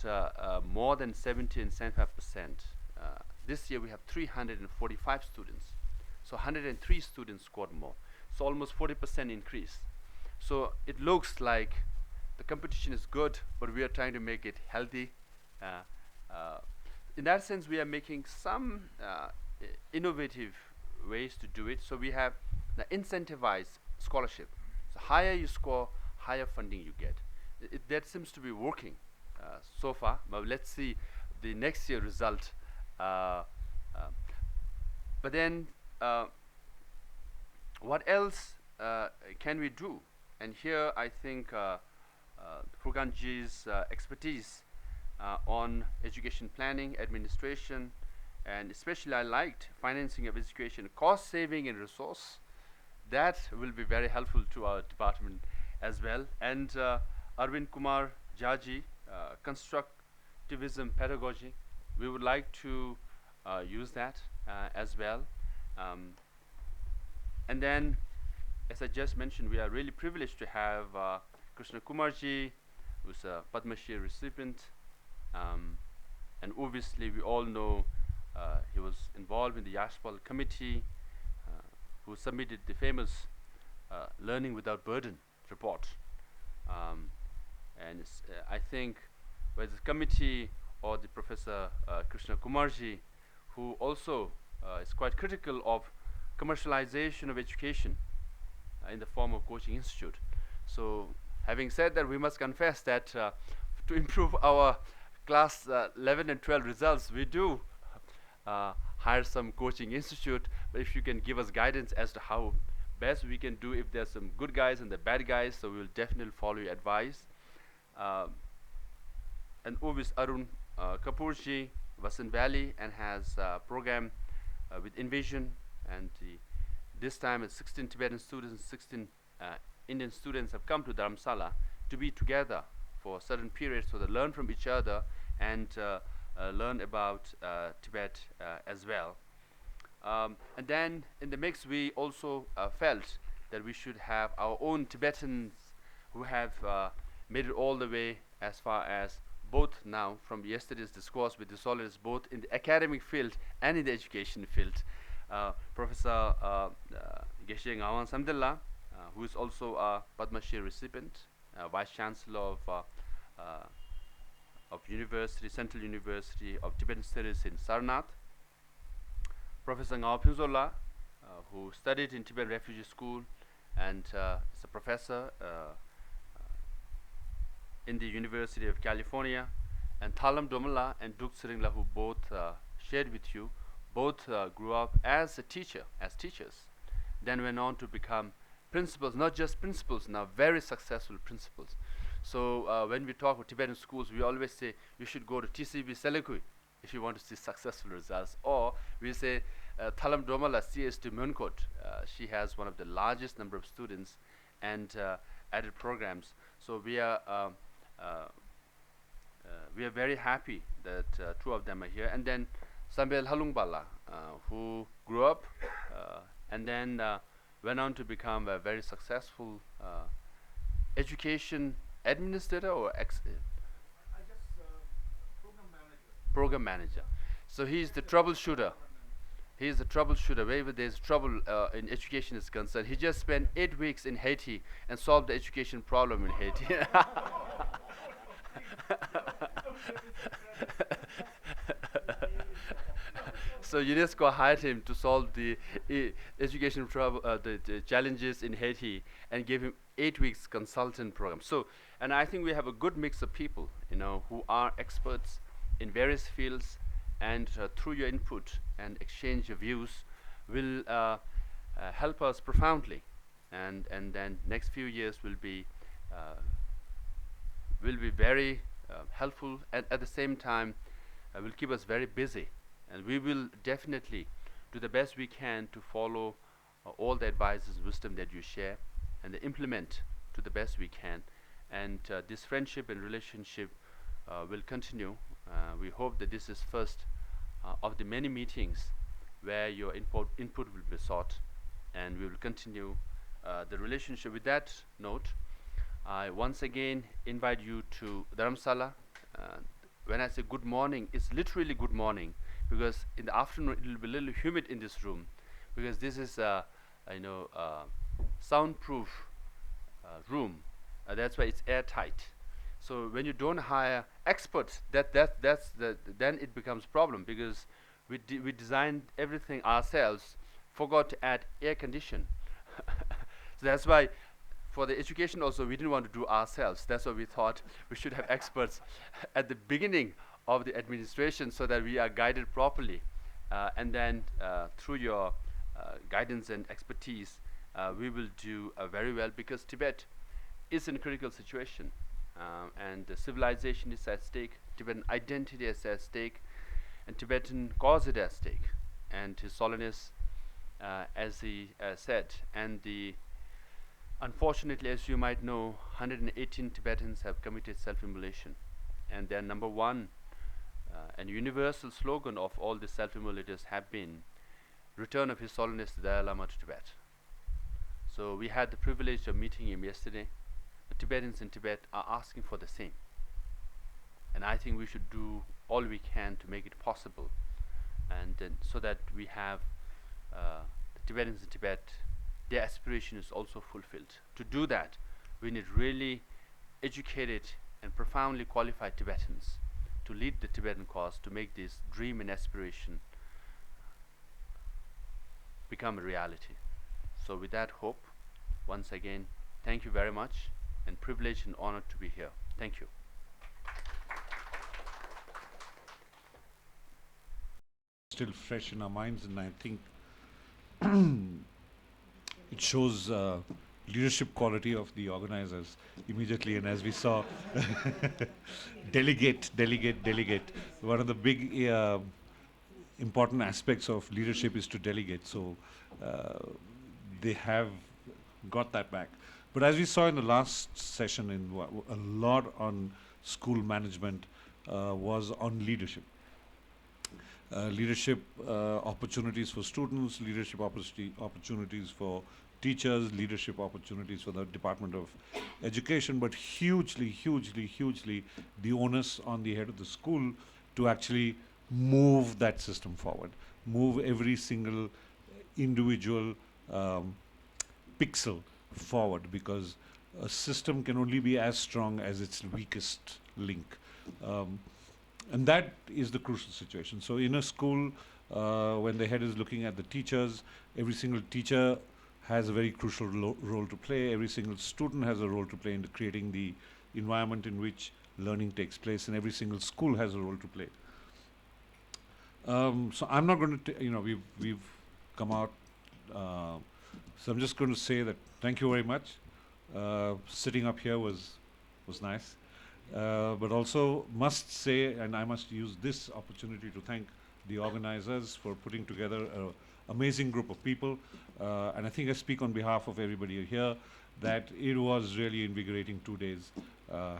more than 70 and 75%. This year, we have 345 students. So 103 students scored more. So almost 40% increase. So it looks like the competition is good, but we are trying to make it healthy. In that sense, we are making some innovative ways to do it. So we have the incentivized scholarship. So higher you score, higher funding you get. That seems to be working so far. But let's see the next year result. But then, what else can we do? And here, I think Furkanji's expertise on education planning, administration, and especially I liked financing of education, cost saving and resource. That will be very helpful to our department as well. And Arvind Kumar Jaji, constructivism pedagogy, we would like to use that as well. And then, as I just mentioned, we are really privileged to have Krishna Kumarji, who's a Padma Shri recipient. And obviously, we all know he was involved in the Yashpal committee, who submitted the famous Learning Without Burden report. And I think whether the committee or the Professor Krishna Kumarji, who also is quite critical of commercialization of education in the form of coaching institute. So having said that, we must confess that to improve our class 11 and 12 results, we do hire some coaching institute. But if you can give us guidance as to how best we can do, if there's some good guys and the bad guys, so we'll definitely follow your advice. And Obis Arun Kapoorji was in Valley and has a program with Envision, and this time it's 16 Tibetan students and 16 Indian students have come to Dharamsala to be together for a certain period, so they learn from each other and learn about Tibet as well. And then in the mix, we also felt that we should have our own Tibetans who have made it all the way as far as both now from yesterday's discourse with the solids, both in the academic field and in the education field. Professor Geshe Ngawan Samdilla, who is also a Padma Shri recipient, Vice Chancellor of University, Central University of Tibetan Studies in Sarnath. Professor Ngao Phingzola, who studied in Tibetan Refugee School and is a professor in the University of California, and Thalam Domala and Duk Tsering, who both shared with you, both grew up as a teacher, as teachers, then went on to become principals, not just principals, now very successful principals. So when we talk about Tibetan schools, we always say you should go to TCB Selekui if you want to see successful results. Or we say Thalam Domala CS2 Munkot, she has one of the largest number of students and added programs. So we are very happy that two of them are here. And then Sambel Halungbala, who grew up and then went on to become a very successful education administrator or program manager. So he's the troubleshooter. He's the troubleshooter. Wherever there's trouble in education is concerned, he just spent 8 weeks in Haiti and solved the education problem in Haiti. So UNESCO hired him to solve the education trouble, the challenges in Haiti, and gave him 8 weeks consultant program. So, and I think we have a good mix of people, you know, who are experts in various fields, and through your input and exchange of views will help us profoundly, and then next few years will be very helpful, and at the same time will keep us very busy. And we will definitely do the best we can to follow all the advices and wisdom that you share, and implement to the best we can. And this friendship and relationship will continue. We hope that this is first of the many meetings where your input will be sought, and we will continue the relationship. With that note, I once again invite you to Dharamsala. When I say good morning, it's literally good morning, because in the afternoon it will be a little humid in this room, because this is a soundproof room. That's why it's airtight. So when you don't hire experts, then it becomes problem, because we designed everything ourselves, forgot to add air condition. So that's why for the education also we didn't want to do ourselves. That's why we thought we should have experts at the beginning of the administration, so that we are guided properly, and then through your guidance and expertise, we will do very well, because Tibet is in a critical situation, and the civilization is at stake, Tibetan identity is at stake, and Tibetan cause is at stake. And His Holiness, as he said, and unfortunately, as you might know, 118 Tibetans have committed self-immolation, and their number one and universal slogan of all the self-immolators have been return of His Holiness the Dalai Lama to Tibet. So we had the privilege of meeting him yesterday. The Tibetans in Tibet are asking for the same, and I think we should do all we can to make it possible, and so that we have the Tibetans in Tibet, their aspiration is also fulfilled. To do that, we need really educated and profoundly qualified Tibetans to lead the Tibetan cause, to make this dream and aspiration become a reality. So with that hope, once again, thank you very much, and privilege and honor to be here. Thank you. still fresh in our minds, and I think it shows leadership quality of the organizers immediately. And as we saw, delegate. One of the big important aspects of leadership is to delegate. So they have got that back. But as we saw in the last session, a lot on school management was on leadership. Leadership opportunities for students, leadership opportunities for teachers, leadership opportunities for the Department of Education, but hugely, the onus on the head of the school to actually move that system forward, move every single individual pixel forward, because a system can only be as strong as its weakest link. And that is the crucial situation. So in a school, when the head is looking at the teachers, every single teacher has a very crucial role to play. Every single student has a role to play in creating the environment in which learning takes place, and every single school has a role to play. So I'm not going to, we've come out. So I'm just going to say that thank you very much. Sitting up here was nice. But also must say, and I must use this opportunity to thank the organizers for putting together an amazing group of people. And I think I speak on behalf of everybody here that it was really invigorating 2 days.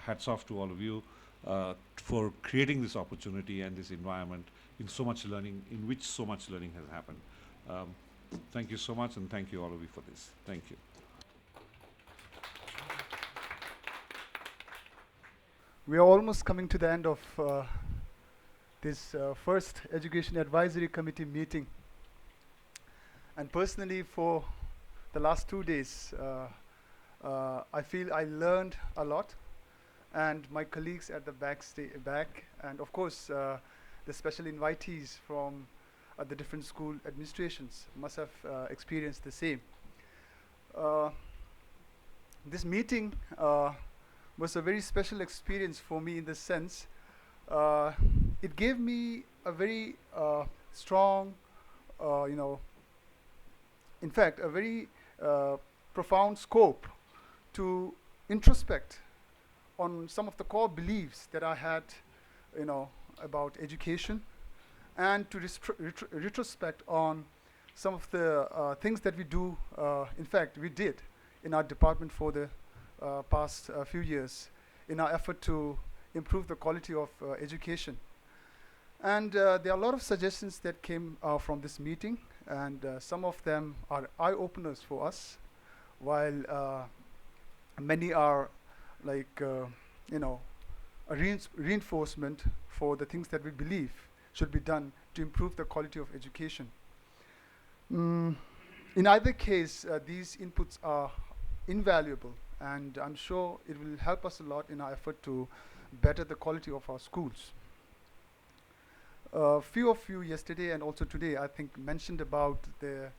Hats off to all of you for creating this opportunity and this environment in which so much learning has happened. Thank you so much, and thank you all of you for this. Thank you. We are almost coming to the end of this first Education Advisory Committee meeting. And personally, for the last 2 days, I feel I learned a lot. And my colleagues at the back, and of course, the special invitees from the different school administrations must have experienced the same. This meeting was a very special experience for me in the sense it gave me a very strong, in fact, a very profound scope to introspect on some of the core beliefs that I had, about education, and to retrospect on some of the things that we do, in fact, we did in our department for the past few years in our effort to improve the quality of education. And there are a lot of suggestions that came from this meeting, and some of them are eye-openers for us, while many are like, a reinforcement for the things that we believe should be done to improve the quality of education. In either case, these inputs are invaluable, and I'm sure it will help us a lot in our effort to better the quality of our schools. A few of you yesterday and also today, I think, mentioned about the,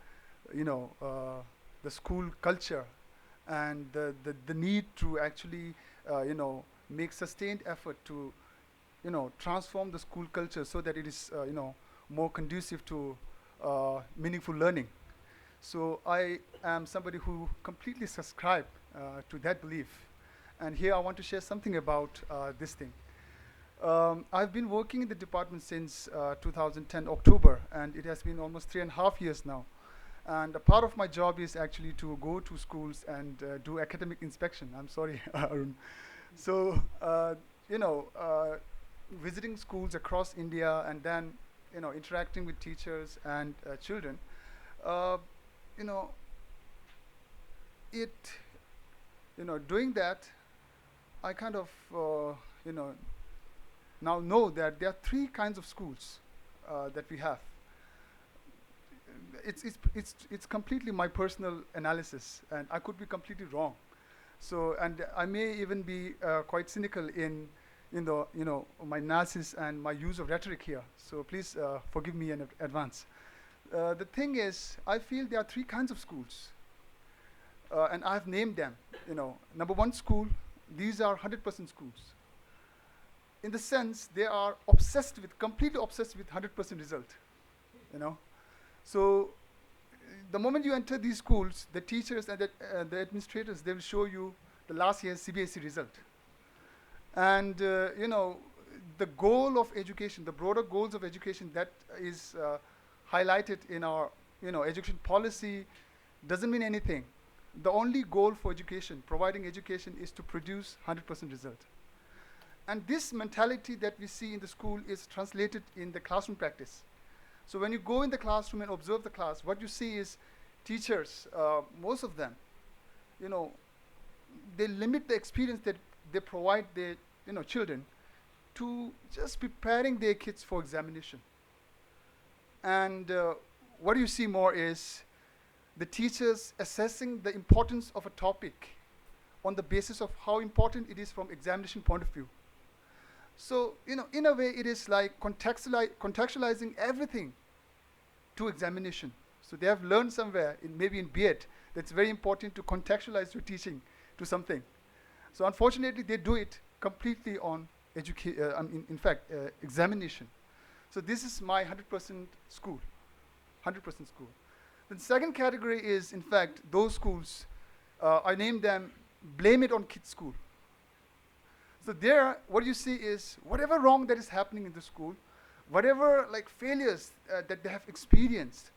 the school culture and the need to actually, make sustained effort to, transform the school culture so that it is, more conducive to meaningful learning. So I am somebody who completely subscribe to that belief. And here I want to share something about this thing. I've been working in the department since 2010 October, and it has been almost 3.5 years now. And a part of my job is actually to go to schools and do academic inspection. I'm sorry, Arun. So, visiting schools across India and then, interacting with teachers and children, doing that, I kind of, now know that there are 3 kinds of schools that we have. It's completely my personal analysis, and I could be completely wrong. So, and I may even be quite cynical in my analysis and my use of rhetoric here. So please forgive me in advance. The thing is, I feel there are 3 kinds of schools, and I've named them. Number 1 school, these are 100% schools. In the sense, they are completely obsessed with 100% result. you know. So the moment you enter these schools, the teachers and the administrators, they will show you the last year's CBSE result. And you know, the goal of education, the broader goals of education that is highlighted in our, you know, education policy doesn't mean anything. The only goal for education, providing education, is to produce 100% result. And this mentality that we see in the school is translated in the classroom practice. So when you go in the classroom and observe the class, what you see is teachers, most of them, you know, they limit the experience that they provide their, you know, children to just preparing their kids for examination. And what you see more is the teachers assessing the importance of a topic on the basis of how important it is from examination point of view. So, you know, in a way, it is like contextualizing everything to examination. So they have learned somewhere, maybe in B.Ed, that's very important to contextualize your teaching to something. So unfortunately, they do it completely on in fact, examination. So this is my 100% school, 100% school. The second category is, in fact, those schools, I name them blame it on kids school. So there, what you see is whatever wrong that is happening in the school, whatever like failures that they have experienced,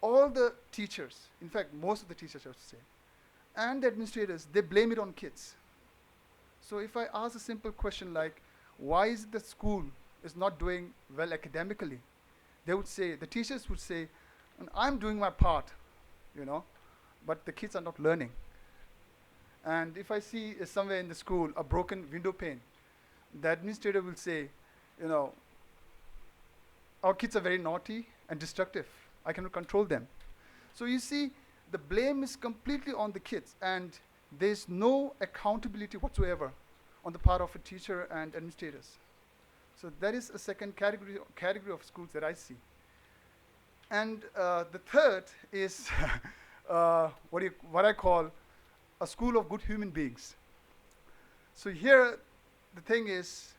all the teachers, in fact, most of the teachers, I would say, and the administrators, they blame it on kids. So if I ask a simple question like, why is it the school is not doing well academically? They would say, the teachers would say, I'm doing my part, you know, but the kids are not learning. And if I see somewhere in the school a broken window pane, the administrator will say, you know, our kids are very naughty and destructive. I cannot control them. So you see, the blame is completely on the kids, and there's no accountability whatsoever on the part of a teacher and administrators. So that is a second category of schools that I see. And the third is what I call a school of good human beings. So here, the thing is,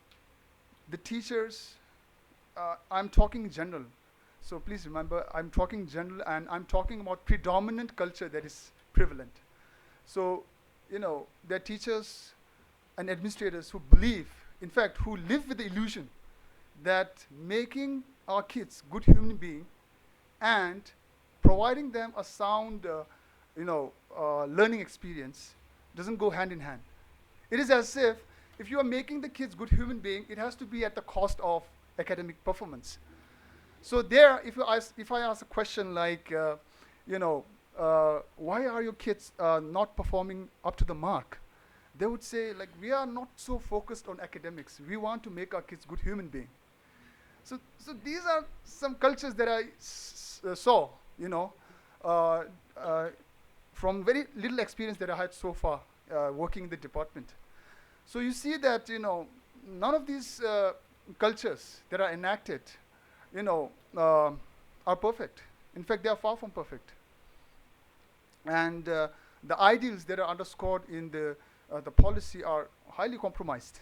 the teachers, I'm talking in general. So please remember, I'm talking general, and I'm talking about predominant culture that is prevalent. So, you know, there are teachers and administrators who believe, in fact, who live with the illusion that making our kids good human beings and providing them a sound, learning experience doesn't go hand in hand. It is as if you are making the kids good human being, it has to be at the cost of academic performance. So there, if I ask a question like, why are your kids not performing up to the mark? They would say, like, we are not so focused on academics. We want to make our kids good human beings. So these are some cultures that I saw, from very little experience that I had so far working in the department. So you see that, none of these cultures that are enacted, are perfect. In fact, they are far from perfect. And the ideals that are underscored in the policy are highly compromised.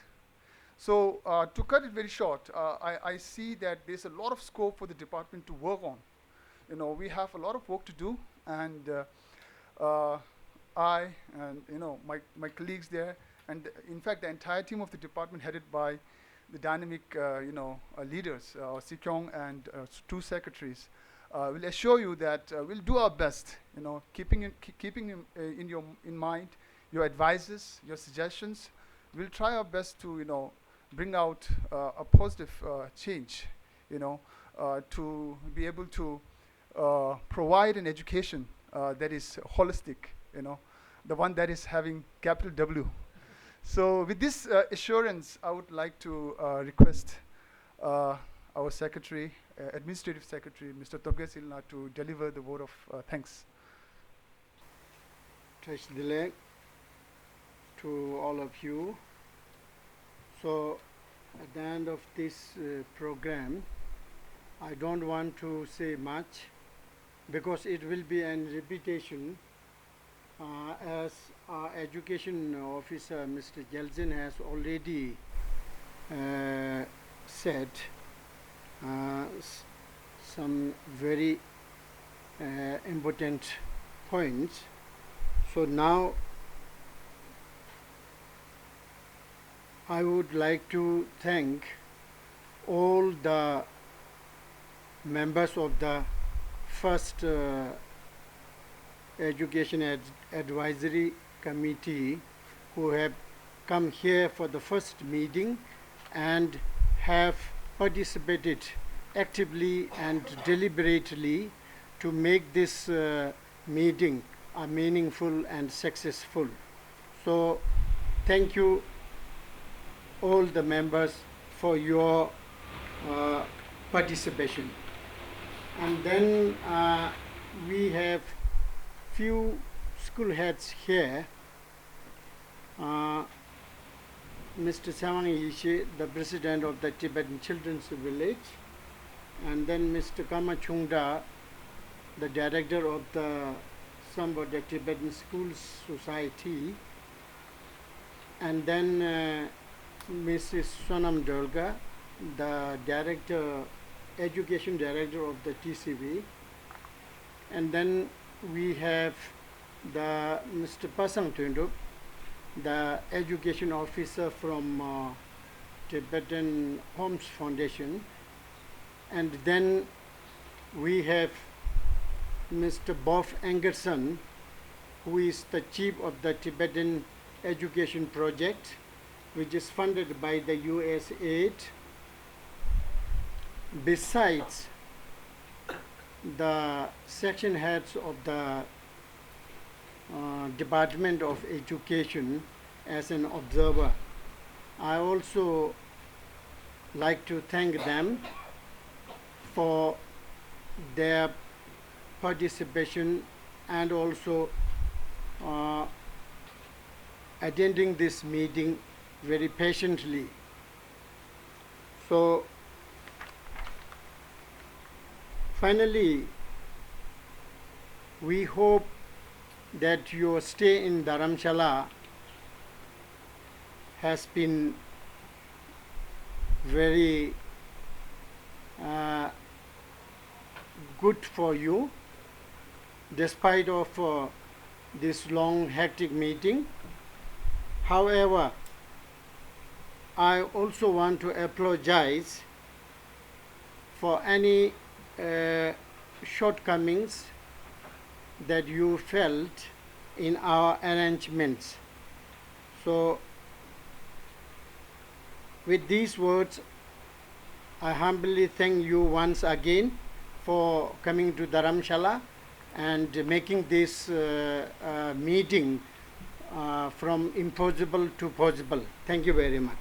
So to cut it very short, I see that there's a lot of scope for the department to work on. We have a lot of work to do, and I and my colleagues there, and in fact the entire team of the department headed by the dynamic leaders, Sikyong and two secretaries, will assure you that we'll do our best, keeping in mind your advices, your suggestions. We'll try our best to bring out a positive change, to be able to provide an education that is holistic, the one that is having capital W. So with this assurance, I would like to request our secretary, administrative secretary, Mr. Togge Silna, to deliver the word of thanks. Thanks, Dilek, to all of you. So at the end of this program, I don't want to say much because it will be a repetition. As our education officer, Mr. Jelzin, has already said, some very important points. So now I would like to thank all the members of the first Education Advisory Committee who have come here for the first meeting and have participated actively and deliberately to make this meeting meaningful and successful. So thank you all the members for your participation. And then we have few school heads here. Mr. Samang Yishe, the president of the Tibetan Children's Village, and then Mr. Kama Chungda, the director of the Sambodha Tibetan Schools Society, and then Mrs. Sonam Dolga, the director, education director of the TCV, and then we have the Mr. Pasang Tundup, the education officer from Tibetan Homes Foundation, and then we have Mr. Boff Angerson, who is the chief of the Tibetan Education Project, which is funded by the US aid. Besides the section heads of the Department of Education as an observer, I also like to thank them for their participation and also attending this meeting very patiently. So finally, we hope that your stay in Dharamsala has been very good for you, despite of this long hectic meeting. However, I also want to apologize for any shortcomings that you felt in our arrangements. So with these words, I humbly thank you once again for coming to Dharamsala and making this meeting from impossible to possible. Thank you very much.